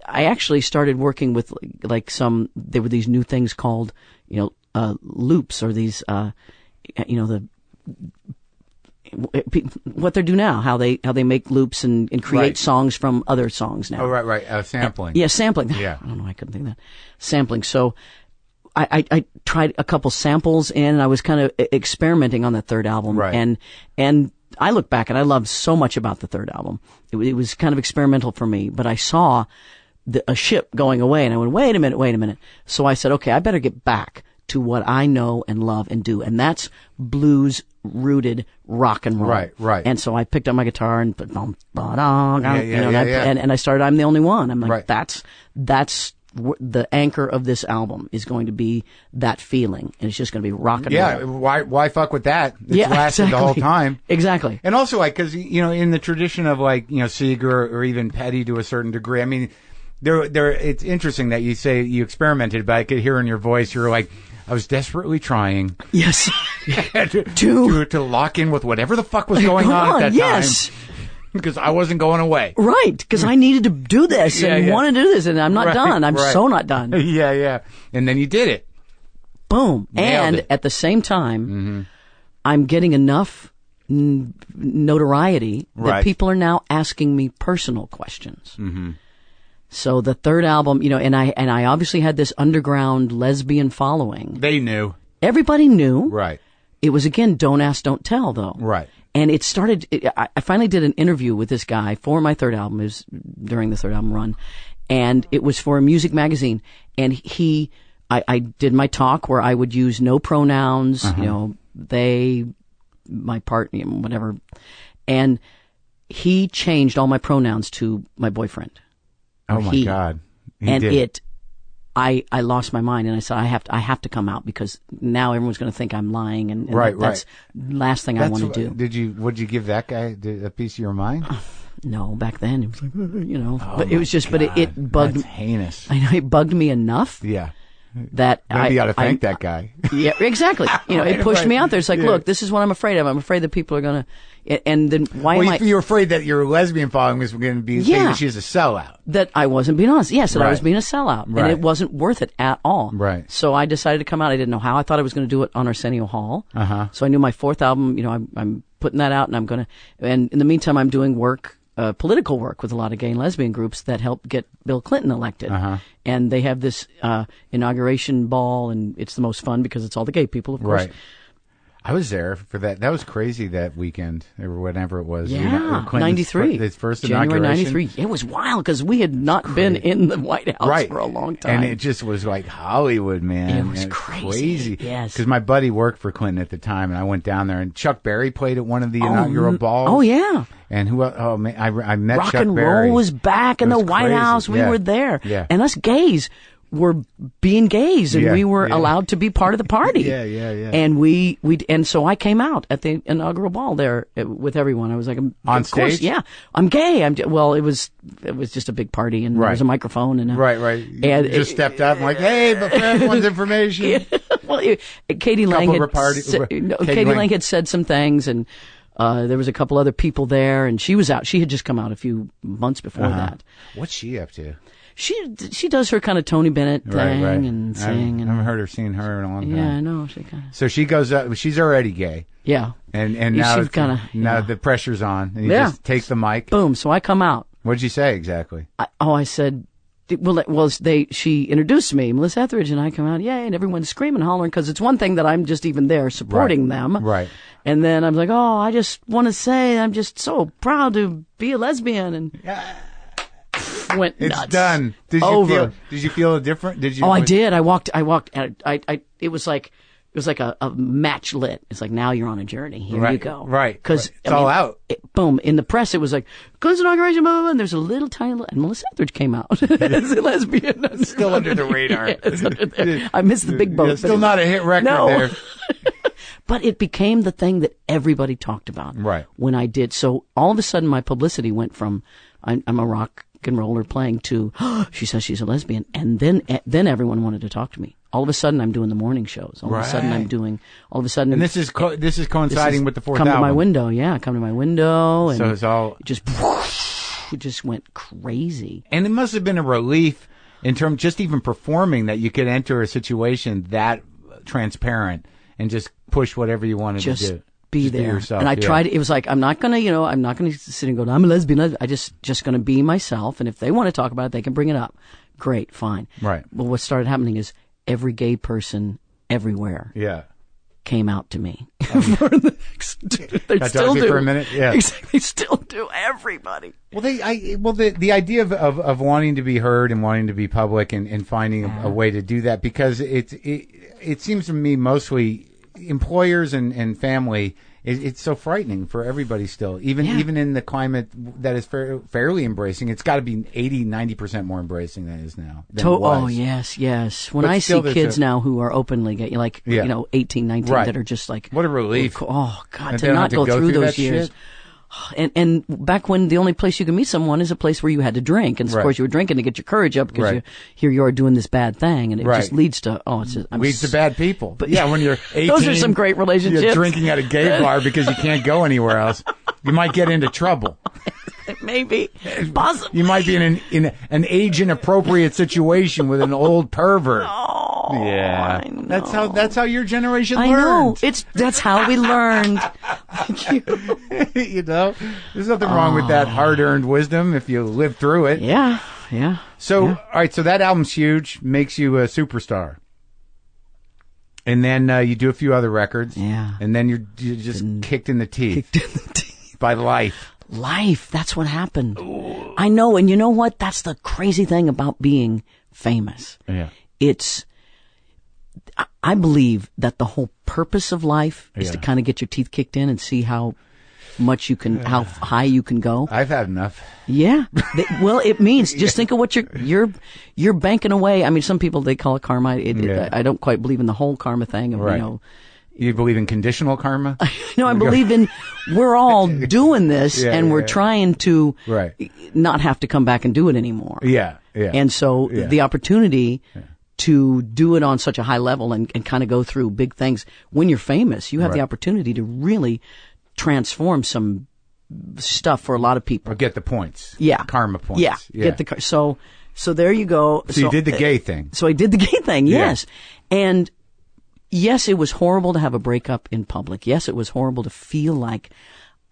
I actually started working with there were these new things called, loops, or these, what they do now, how they make loops and create songs from other songs now. Oh, right. Sampling. Yeah, sampling. Yeah. I don't know. I couldn't think of that. Sampling. So I tried a couple samples in, and I was kind of experimenting on the 3rd album. Right. And I look back and I love so much about the 3rd album. It was kind of experimental for me, but I saw a ship going away, and I went, wait a minute. So I said, okay, I better get back to what I know and love and do, and that's blues-rooted rock and roll. Right. And so I picked up my guitar and and I started I'm the Only One. I'm like, that's the anchor of this album is going to be that feeling, and it's just going to be rock and roll. Yeah, why fuck with that? It's lasted the whole time. Exactly. And also, like, because in the tradition of Seeger or even Petty to a certain degree, I mean, it's interesting that you say you experimented, but I could hear in your voice you're like, I was desperately trying. Yes. to lock in with whatever the fuck was going on at that time. Because I wasn't going away. Right, because I needed to do this and wanted to do this, and I'm not done. I'm so not done. Yeah. And then you did it. Boom. Nailed and it. At the same time, I'm getting enough notoriety that people are now asking me personal questions. Mm-hmm. So the 3rd album, and I obviously had this underground lesbian following. They knew. Everybody knew. Right. It was, again, don't ask, don't tell, though. Right. And it started, I finally did an interview with this guy for my 3rd album. It was during the 3rd album run. And it was for a music magazine. And I did my talk where I would use no pronouns, they, my partner, whatever. And he changed all my pronouns to my boyfriend. Oh my God. And it I lost my mind, and I said, I have to come out, because now everyone's going to think I'm lying, and that's the last thing I want to do. Would you give that guy a piece of your mind? No, back then it was like, Oh, but it was just, but it bugged. That's heinous. I know, it bugged me enough. Yeah. That Maybe you ought to thank that guy. Yeah, exactly. It pushed me out there. It's like, look, this is what I'm afraid of. I'm afraid that people are going to, and then why am I? You're afraid that your lesbian following was going to be saying that she's a sellout. That I wasn't being honest. Yes, that I was being a sellout. Right. And it wasn't worth it at all. Right. So I decided to come out. I didn't know how. I thought I was going to do it on Arsenio Hall. So I knew my fourth album, I'm putting that out, and I'm going to, and in the meantime, I'm doing work, political work with a lot of gay and lesbian groups that helped get Bill Clinton elected. And they have this inauguration ball, and it's the most fun because it's all the gay people, of course. Right. I was there for that. That was crazy that weekend, or whatever it was. Yeah, 93. His first January inauguration. 93. It was wild because we had not been in the White House for a long time. And it just was like Hollywood, man. It was crazy. Yes. Because my buddy worked for Clinton at the time, and I went down there, and Chuck Berry played at one of the inaugural balls. Oh, yeah. And who else? Oh, man, I met Rock Chuck and Berry. roll was back in the White crazy. House. We were there. Yeah. And us gays were being gays, and we were allowed to be part of the party. Yeah. And and so I came out at the inaugural ball there with everyone. I was like, on stage? Course, yeah, I'm gay. Well, it was just a big party, and there was a microphone, and right. And just stepped up and like, hey, but for everyone's information. Yeah. Well, Katie Lang had said some things, and there was a couple other people there, and she was out. She had just come out a few months before that. What's she up to? She does her kind of Tony Bennett thing and sing. I haven't seen her in a long time. Yeah, I know. So she goes up. She's already gay. Yeah. And now now the pressure's on, and you just take the mic. Boom. So I come out. What'd you say exactly? I said, she introduced me, Melissa Etheridge, and I come out, yay, and everyone's screaming, hollering, because it's one thing that I'm just even there supporting them. Right. And then I'm like, I just want to say I'm just so proud to be a lesbian, and went nuts. It's done. Did you feel different? Did you? Oh, I did. I walked. It was like a match lit. It's like, now you're on a journey. Here you go. Right. Because it's all out. Boom. In the press, it was like, Clinton's inauguration, blah, blah, blah, and there's a little tiny, and Melissa Etheridge came out as a lesbian. Still under the radar. I missed the big boat. Yeah, still not a hit record there. But it became the thing that everybody talked about. Right. When I did. So all of a sudden, my publicity went from, I'm a rock and roller playing to, she says she's a lesbian, and then everyone wanted to talk to me. All of a sudden, I'm doing the morning shows. All of a sudden, and this is coinciding with the fourth album. Come to my window, come to my window, and so it's all it just went crazy. And it must have been a relief in terms just even performing that you could enter a situation that transparent and just push whatever you wanted to do. Be just there. Be yourself, and I tried, it was like, I'm not going to sit and go, I'm a lesbian. I just going to be myself. And if they want to talk about it, they can bring it up. Great, fine. Right. But what started happening is every gay person everywhere came out to me. For the next, they still do. For a minute? Yeah. Exactly. They still do. Everybody. Well, the idea of wanting to be heard and wanting to be public and finding a way to do that, because it seems to me mostly employers and family, it's so frightening for everybody still, even in the climate that is fairly embracing. It's got to be 80-90% more embracing than it is now. Oh, yes. When I see kids now who are openly gay, like 18, 19, that are just like, what a relief. Oh God, to not go through those years. Shit. And back when the only place you could meet someone is a place where you had to drink, and of course you were drinking to get your courage up, because here you are doing this bad thing, and it just leads to to bad people. But when you're 18, those are some great relationships. You're drinking at a gay bar because you can't go anywhere else. You might get into trouble. Maybe, possibly. You might be in an age inappropriate situation with an old pervert. Oh, yeah, I know. That's how your generation learned. I know. That's how we learned. Thank you. There's nothing wrong with that hard-earned wisdom if you live through it. Yeah. So, all right. So that album's huge, makes you a superstar. And then you do a few other records. Yeah. And then you're just kicked in the teeth by life. Life. That's what happened. Ooh. I know. And you know what? That's the crazy thing about being famous. Yeah. I believe that the whole purpose of life is to kind of get your teeth kicked in and see how much you can, how high you can go. I've had enough. Yeah. Well, it means just think of what you're banking away. I mean, some people, they call it karma. I don't quite believe in the whole karma thing. Right. You know, you believe in conditional karma? no, I believe in we're all doing this and we're trying to not have to come back and do it anymore. Yeah. Yeah. And so the opportunity to do it on such a high level and kind of go through big things when you're famous, you have the opportunity to really transform some stuff for a lot of people. Or get the points. Yeah. Karma points. Yeah. Get the so there you go. So you did the gay thing. So I did the gay thing, yes. And yes, it was horrible to have a breakup in public. Yes, it was horrible to feel like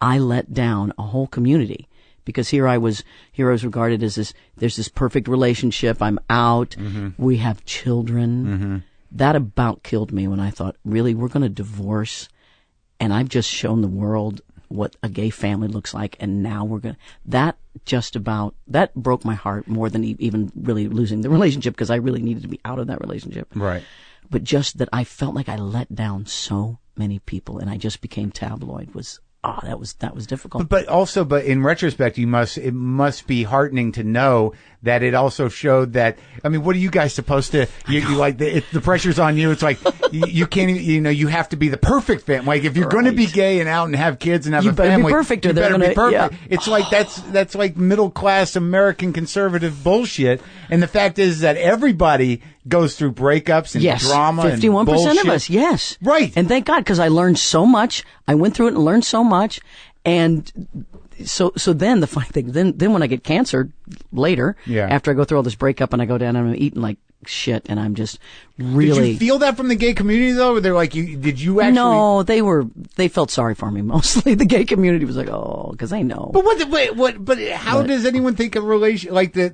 I let down a whole community. Because here I was regarded as there's this perfect relationship. I'm out. We have children. That about killed me when I thought, really, we're going to divorce. And I've just shown the world what a gay family looks like. And now we're going to, that broke my heart more than even really losing the relationship, because I really needed to be out of that relationship. Right. But just that I felt like I let down so many people and I just became tabloid that was difficult. But in retrospect, it must be heartening to know that it also showed that, I mean, what are you guys supposed to, you like, the pressure's on you. It's like, you can't even, you have to be the perfect family. Like, if you're going to be gay and out and have kids and have a family, you better be perfect or they're going to be perfect. Yeah. It's like, that's like middle class American conservative bullshit. And the fact is that everybody goes through breakups and drama 51% and bullshit. Of us, yes. Right. And thank God, because I learned so much. I went through it and learned so much. And so then the funny thing, then when I get cancer later, after I go through all this breakup and I go down and I'm eating like shit and I'm just really. Did you feel that from the gay community though? They're like, did you actually? No, they felt sorry for me mostly. The gay community was like, oh, because they know. But how does anyone think of relation, like the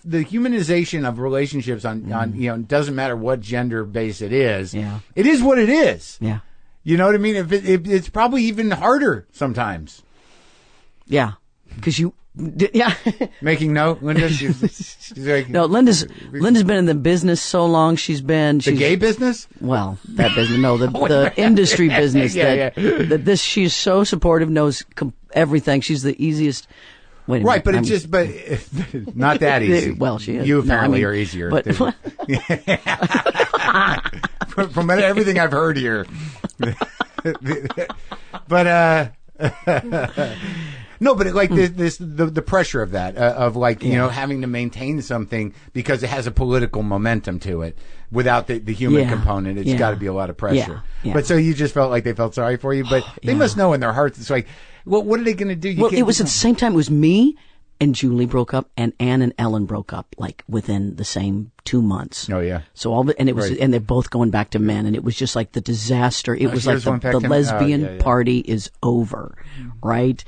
humanization of relationships on doesn't matter what gender base it is. Yeah. It is what it is. Yeah. You know what I mean? It's probably even harder sometimes. Yeah. Because Making note, Linda? She's like, no, Linda's been in the business so long. She's the gay business? Well, that business. No, the industry business. That she's so supportive, knows everything. She's the easiest. Wait a minute. Right, but it's just, not that easy. Well, she is. You apparently are easier. But, from everything I've heard here. But, no, but like the pressure of that, of like, having to maintain something because it has a political momentum to it without the human component. It's got to be a lot of pressure. Yeah. But so you just felt like they felt sorry for you, but they must know in their hearts, it's like, well, what are they going to do? It was at the same time, it was me and Julie broke up and Ann and Ellen broke up like within the same 2 months. Oh yeah. So and they're both going back to men and it was just like the disaster. It was like the lesbian party is over, right?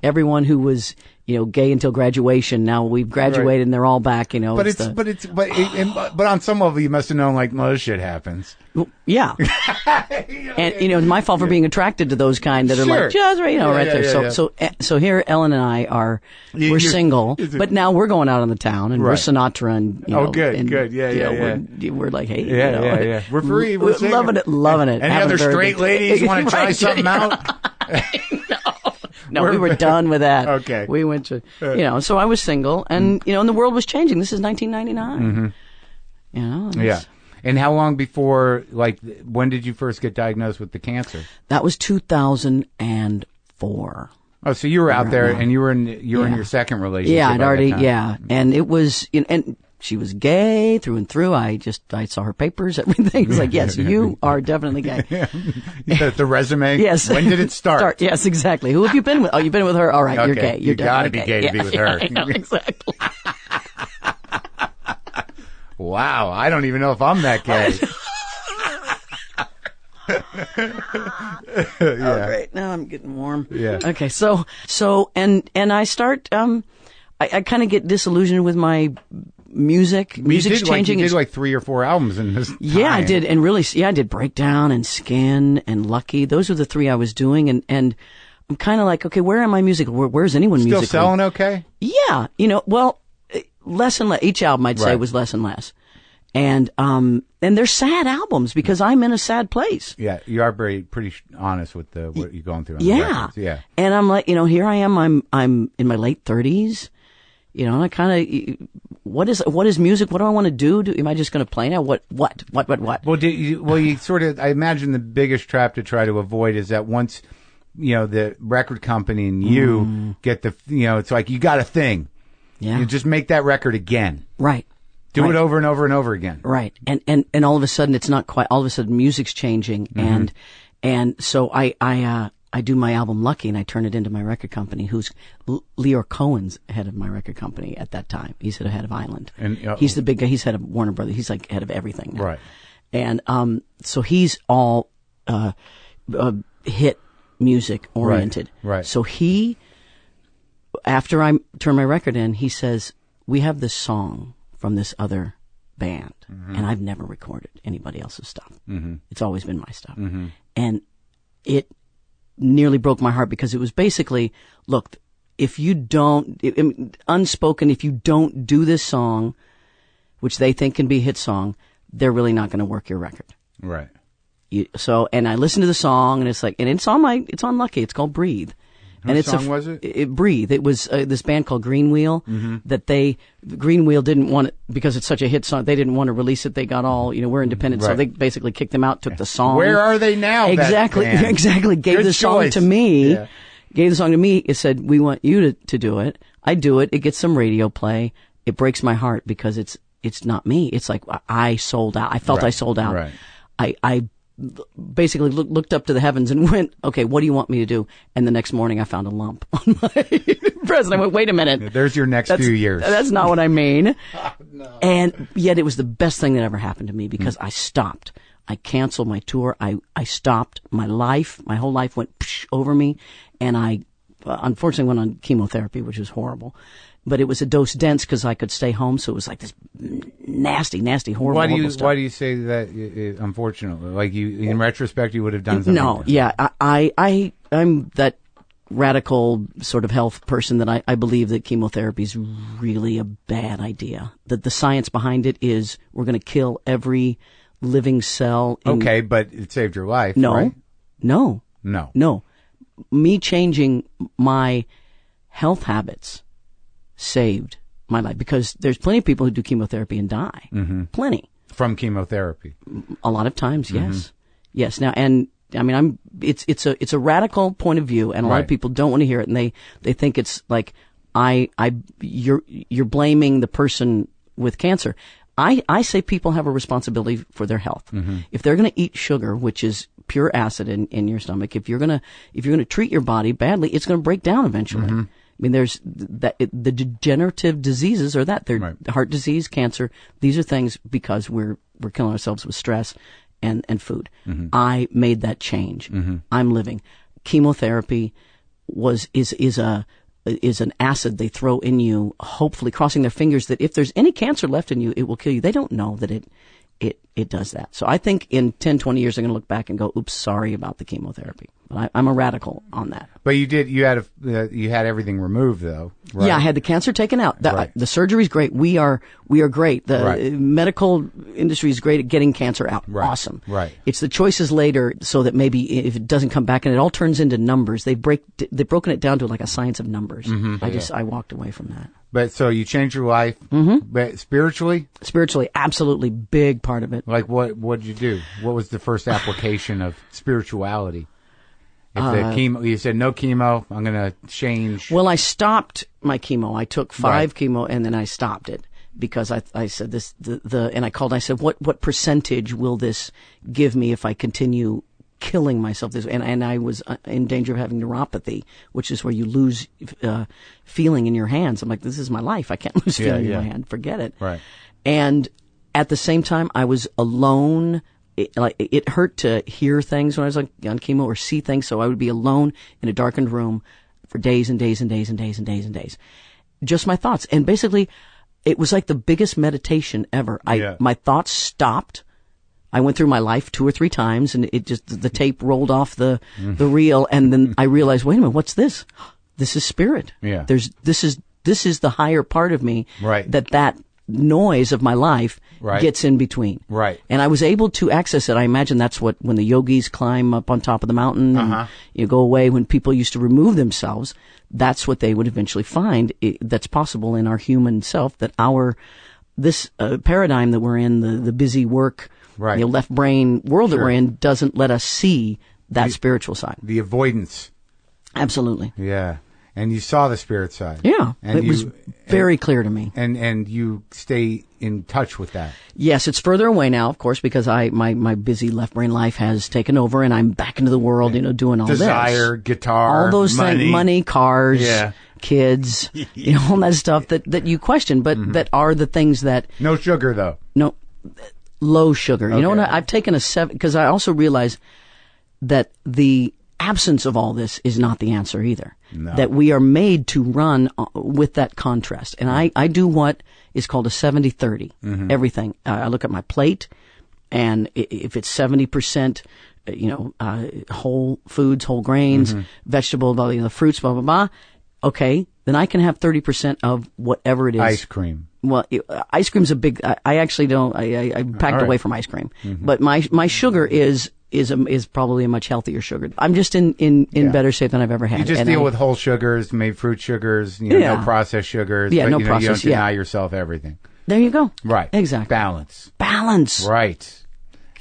Everyone who was, gay until graduation. Now we've graduated and they're all back, But on some level you must have known like most shit happens. Yeah. And, it's my fault for being attracted to those kind that are like, just right, right there. So here Ellen and I we're single, but now we're going out on the town and we're Sinatra and, good. Yeah. We're like, hey, yeah. We're free. We're loving it. Any other straight ladies want to try something out? No, we were done with that. Okay. We went to, so I was single and, and the world was changing. This is 1999. Yeah. And how long before, like, when did you first get diagnosed with the cancer? That was 2004. Oh, so you were out there and you were in your second relationship. Yeah, I'd already, And it was, and she was gay through and through. I saw her papers, everything. It's like, yes, you are definitely gay. The resume? Yes. When did it start? Yes, exactly. Who have you been with? Oh, you've been with her? All right, you're gay. You gotta be gay to be with her. I know, exactly. Wow, I don't even know if I'm that gay. Oh, great. Now I'm getting warm. Yeah. Okay, so and I start I kind of get disillusioned with my music. Music's changing. You did like 3 or 4 albums in this time. Yeah, I did, and really, I did Breakdown and Skin and Lucky. Those were the 3 I was doing, and I'm kind of like, okay, where am I musical? Where's anyone musical? Still selling okay? Yeah, well, less and less. Each album I'd say was less and less. And they're sad albums because I'm in a sad place. Yeah, you are pretty honest with what you're going through. On Yeah. the records. Yeah. And I'm like, here I am. I'm in my late 30s. And I kind of, what is music? What do I want to do? Am I just going to play now? What? Well, you sort of, I imagine the biggest trap to try to avoid is that once, the record company and you get it's like you got a thing. Yeah. You just make that record again. Right. Do it over and over and over again. Right. And all of a sudden it's not quite, all of a sudden music's changing. Mm-hmm. And so I do my album Lucky and I turn it into my record company, who's Leor Cohen's head of my record company at that time. He's the head of Island. And he's the big guy. He's head of Warner Brothers. He's like head of everything now. Right. And, so he's all, hit music oriented. Right. So after I turn my record in, he says, we have this song from this other band, and I've never recorded anybody else's stuff. Mm-hmm. It's always been my stuff. Mm-hmm. And it nearly broke my heart because it was basically, look, if you don't, unspoken, if you don't do this song, which they think can be a hit song, they're really not going to work your record. Right. And I listened to the song, and it's on Lucky. It's called Breathe. What song was it? Breathe. It was this band called Green Wheel that Green Wheel didn't want it because it's such a hit song. They didn't want to release it. They got all, we're independent. Right. So they basically kicked them out, took the song. Where are they now? Exactly. That band? Exactly. Gave Good the song choice. to me. Yeah. Gave the song to me. It said, we want you to do it. I do it. It gets some radio play. It breaks my heart because it's not me. It's like I sold out. I felt I sold out. Right. I basically looked up to the heavens and went, okay, what do you want me to do? And the next morning I found a lump on my breast. And I went, wait a minute. There's your next few years. That's not what I mean. Oh, no. And yet it was the best thing that ever happened to me because I stopped. I canceled my tour. I stopped. My whole life went over me. And I unfortunately went on chemotherapy, which was horrible. But it was a dose dense because I could stay home, so it was like this nasty, horrible. Why do you say that? Unfortunately, like in retrospect, you would have done something. No, yeah, I'm that radical sort of health person that I believe that chemotherapy is really a bad idea. That the science behind it is we're going to kill every living cell. Okay, but it saved your life. No, right? no. Me changing my health habits saved my life because there's plenty of people who do chemotherapy and die. Mm-hmm. Plenty. From chemotherapy. A lot of times, yes. Yes. Now, and I mean, it's a radical point of view and a lot of people don't want to hear it and they think it's like, you're blaming the person with cancer. I say people have a responsibility for their health. Mm-hmm. If they're going to eat sugar, which is pure acid in your stomach, if you're going to treat your body badly, it's going to break down eventually. Mm-hmm. I mean, there's the degenerative diseases are that they're heart disease, cancer. These are things because we're killing ourselves with stress and food. Mm-hmm. I made that change. Mm-hmm. I'm living. Chemotherapy is an acid they throw in you, hopefully crossing their fingers that if there's any cancer left in you, it will kill you. They don't know that it does that. So I think in 10, 20 years, I'm going to look back and go, oops, sorry about the chemotherapy. But I'm a radical on that. But you had everything removed though, right? Yeah, I had the cancer taken out. The surgery's great. We are great. The medical industry is great at getting cancer out. Right. Awesome. Right. It's the choices later so that maybe if it doesn't come back and it all turns into numbers, they've broken it down to like a science of numbers. Mm-hmm. I walked away from that. But so you changed your life, but spiritually? Spiritually, absolutely, big part of it. Like what did you do? What was the first application of spirituality? If the chemo, you said no chemo, I'm going to change. Well, I stopped my chemo. I took 5 chemo and then I stopped it because I said this, and I called, I said, what percentage will this give me if I continue killing myself? And I was in danger of having neuropathy, which is where you lose feeling in your hands. I'm like, this is my life. I can't lose feeling in my hand. Forget it. Right. And at the same time, I was alone. It hurt to hear things when I was on chemo or see things. So I would be alone in a darkened room for days and days and days and days and days and days. Just my thoughts. And basically, it was like the biggest meditation ever. My thoughts stopped. I went through my life 2 or 3 times and it just, the tape rolled off the reel. And then I realized, wait a minute, what's this? This is spirit. Yeah. This is the higher part of me. Right. That noise of my life Right. gets in between. Right. And I was able to access it. I imagine that's what, when the yogis climb up on top of the mountain and go away, when people used to remove themselves, that's what they would eventually find that's possible in our human self, that this paradigm that we're in, the busy work, Right. left brain world that Sure. we're in, doesn't let us see that spiritual side. The avoidance. Absolutely. Yeah. And you saw the spirit side. Yeah. And it was very clear to me. And you stay in touch with that. Yes, it's further away now, of course, because my busy left brain life has taken over, and I'm back into the world, doing all Desire, this. guitar, all those things, money, cars, Yeah. kids, all that stuff that you question, but that are the things that No sugar, though. no low sugar. You know Okay. what? I've taken a 7 because I also realize that the absence of all this is not the answer either. No. That we are made to run with that contrast. And I do what is called a 70-30. Everything. I look at my plate, and if it's 70%, whole foods, whole grains, vegetable, the fruits, blah, blah, blah. Okay, then I can have 30% of whatever it is. Ice cream. Well, ice cream's a big. I actually don't. I backed away from ice cream, but my sugar is probably a much healthier sugar. I'm just in better shape than I've ever had. You just And deal with whole sugars, made fruit sugars, no processed sugars. Yeah, but, no you processed, don't deny yourself everything. There you go. Right. Exactly. Balance. Right.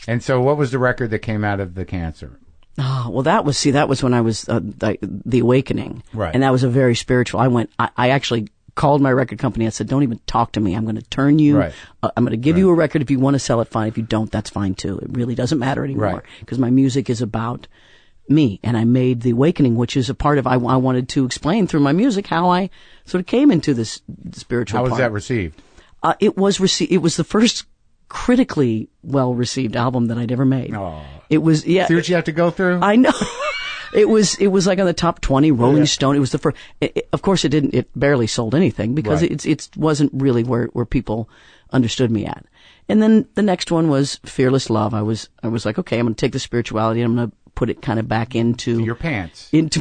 And so what was the record that came out of the cancer? Oh, well, that was when I was the awakening, Right. And that was a very spiritual. I actually called my record company. I said, "Don't even talk to me. I'm going to turn you. Right. I'm going to give you a record. If you want to sell it, fine. If you don't, that's fine too. It really doesn't matter anymore Right. because my music is about me." And I made the awakening, which is a part of. I wanted to explain through my music how I sort of came into this spiritual. How was part. that received? It was It was the first critically well received album that I'd ever made. Oh. It was See what you have to go through? I know. It was like on the top 20 Rolling Stone. It was the first. Of course, it barely sold anything because Right. it wasn't really where people understood me at. And then the next one was Fearless Love. I was like, okay, I'm going to take the spirituality and I'm going to put it kind of back into Your pants. into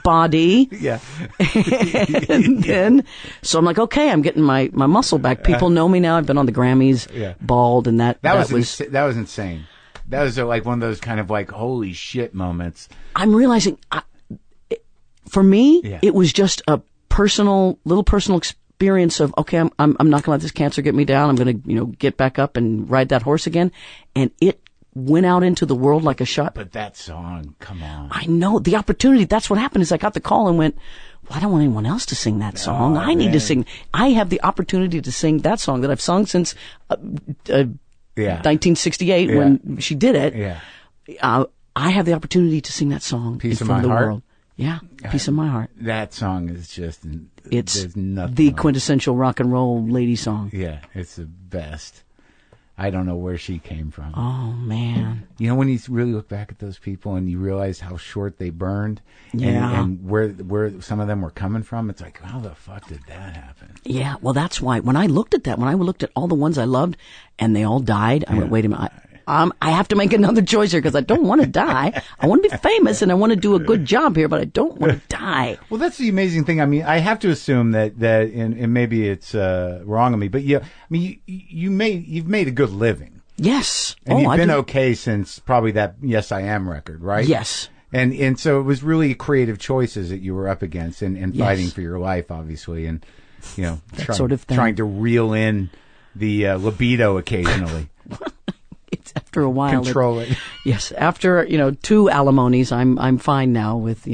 body. Yeah. And then, so I'm like, okay, I'm getting my muscle back. People know me now. I've been on the Grammys, Yeah. bald, and that That was insane. That was like one of those kind of like holy shit moments. I'm realizing, for me, Yeah. it was just a little personal experience of, okay, I'm not going to let this cancer get me down. I'm going to, get back up and ride that horse again. And it went out into the world like a shot. But that song, come on. I know the opportunity. That's what happened is I got the call and went, well, I don't want anyone else to sing that song. I need to sing. I have the opportunity to sing that song that I've sung since 1968 when she did it. Yeah. I have the opportunity to sing that song Piece in of front My of the Heart? world. Yeah, Piece of My Heart. That song is just, It's there's nothing the like it. quintessential rock and roll lady song. Yeah, it's the best. I don't know where she came from. Oh, man. When you really look back at those people and you realize how short they burned Yeah. and where some of them were coming from, it's like, how the fuck did that happen? Yeah, well, that's why when I looked at all the ones I loved and they all died, I went, wait a minute. I have to make another choice here because I don't want to die. I want to be famous and I want to do a good job here, but I don't want to die. Well, that's the amazing thing. I mean, I have to assume that and maybe it's wrong of me, but you've made a good living. Yes. And you've been do. okay since probably that Yes I Am record, right? Yes. And so it was really creative choices that you were up against and Yes. fighting for your life, obviously, and sort of thing. trying to reel in the libido occasionally. It's after a while. Control it. Yes. After, 2 alimonies, I'm fine now with,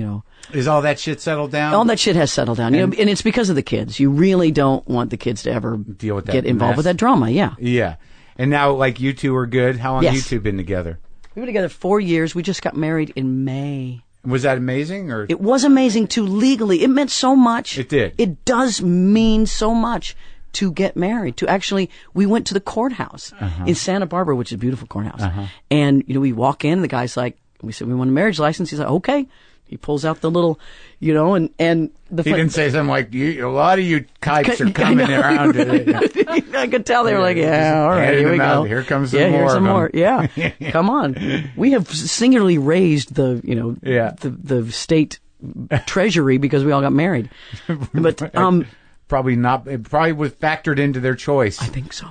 Is all that shit settled down? all that shit has settled down. And it's because of the kids. You really don't want the kids to ever Deal with that get involved mess. with that drama. Yeah. Yeah. And now, like, you two are good. How long have you Yes. two been together? We were together 4 years. We just got married in May. Was that amazing? Or It was amazing too legally. It meant so much. It did. It does mean so much to get married. We went to the courthouse in Santa Barbara, which is a beautiful courthouse. And, we walk in, the guy's like, we said, we want a marriage license. He's like, okay. He pulls out the little, and the he didn't say something like, a lot of you types are coming around today. I could tell they were like, yeah, all right, Handing here we them out. go. Here comes some yeah, more here's of some them. more. Yeah, come on. We have singularly raised the, Yeah. the state treasury because we all got married. But probably not. It probably was factored into their choice. I think so.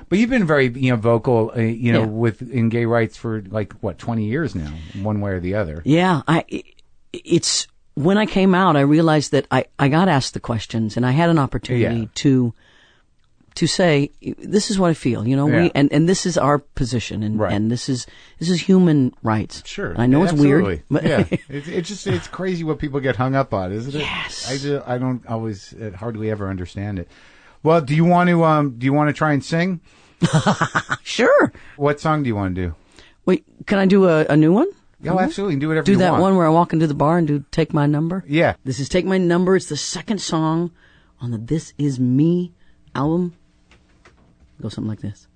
But you've been very, vocal, Yeah. in gay rights for 20 years now, one way or the other. Yeah, it's when I came out, I realized that I got asked the questions, and I had an opportunity to say, this is what I feel, Yeah. and this is our position, and Right. and this is human rights. Sure. And I know it's absolutely. weird, but Yeah. It's crazy what people get hung up on, isn't it? Yes. I don't always, hardly ever understand it. Well, do you want to try and sing? sure. What song do you want to do? Wait, can I do a new one? Oh, absolutely. Do whatever Do you that want. one where I walk into the bar and do Take My Number? Yeah. This is Take My Number. It's the second song on the This Is Me album. Go something like this.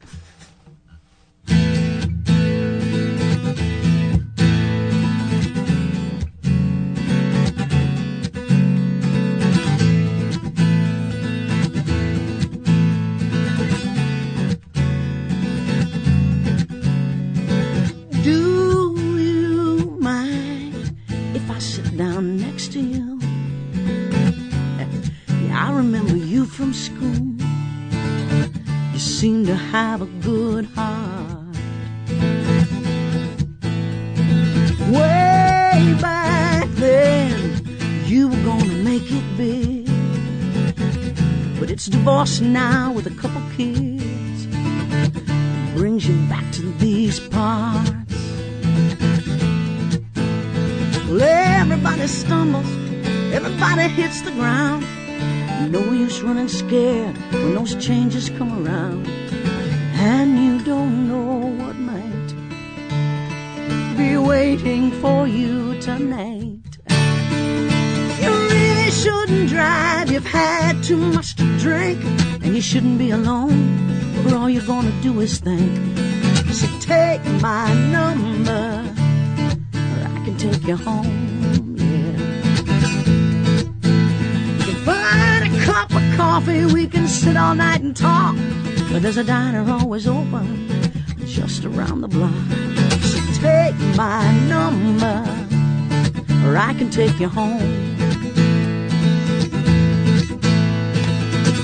Do you mind if I sit down next to you? Yeah, I remember you from school. You seem to have a good heart. Way back then, you were gonna make it big. But it's divorced now with a couple kids. Brings you back to these parts. Well, everybody stumbles, everybody hits the ground. No use running scared when those changes come around. And you don't know what might be waiting for you tonight. You really shouldn't drive, you've had too much to drink. And you shouldn't be alone, where all you're gonna do is think. So take my number, or I can take you home, yeah. Find a cup of coffee, we can sit all night and talk. But there's a diner always open, just around the block. So take my number, or I can take you home.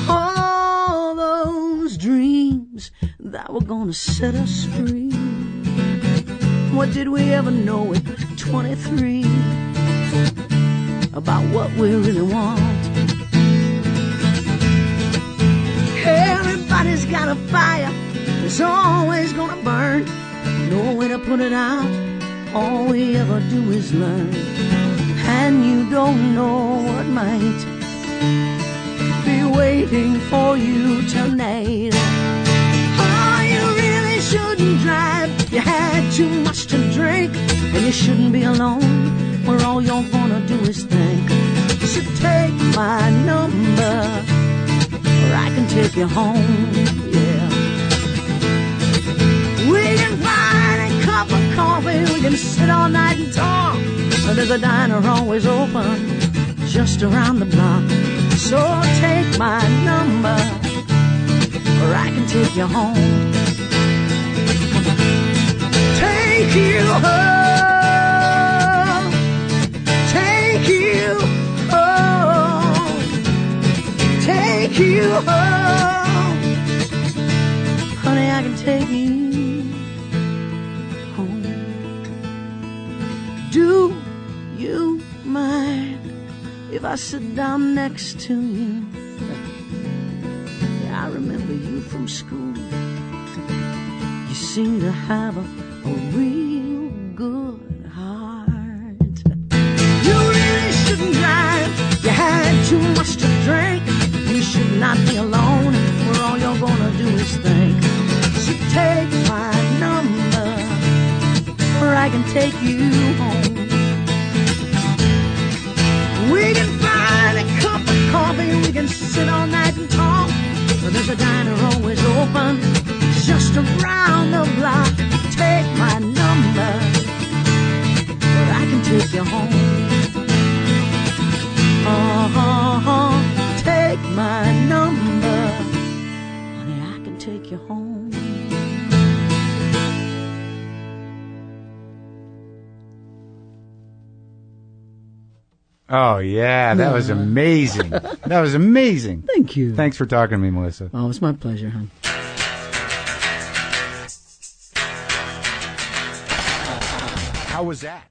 All those dreams that were gonna set us free, what did we ever know at 23 about what we really want? Everybody's got a fire, it's always gonna burn. No way to put it out, all we ever do is learn. And you don't know what might be waiting for you tonight. Oh, you really shouldn't drive, you had too much to drink. And you shouldn't be alone, where all you're gonna do is think. So take my number, or I can take you home, yeah. We can find a cup of coffee, we can sit all night and talk. But there's a diner always open, just around the block. So take my number, or I can take you home. Take you home, take you home, take you home. Honey, I can take you home. Do you mind if I sit down next to you? Yeah, I remember you from school. You seem to have a real good heart. You really shouldn't drive, you had too much to drink. You should not be alone, where all you're gonna do is think. So take my number, or I can take you home. We can find a cup of coffee, we can sit all night and talk. But there's a diner always open, just around the block. Take my number, or I can take you home. Oh, take my number, honey, I can take you home. Oh, yeah, that was amazing. That was amazing. Thank you. Thanks for talking to me, Melissa. Oh, it's my pleasure, hon. How was that?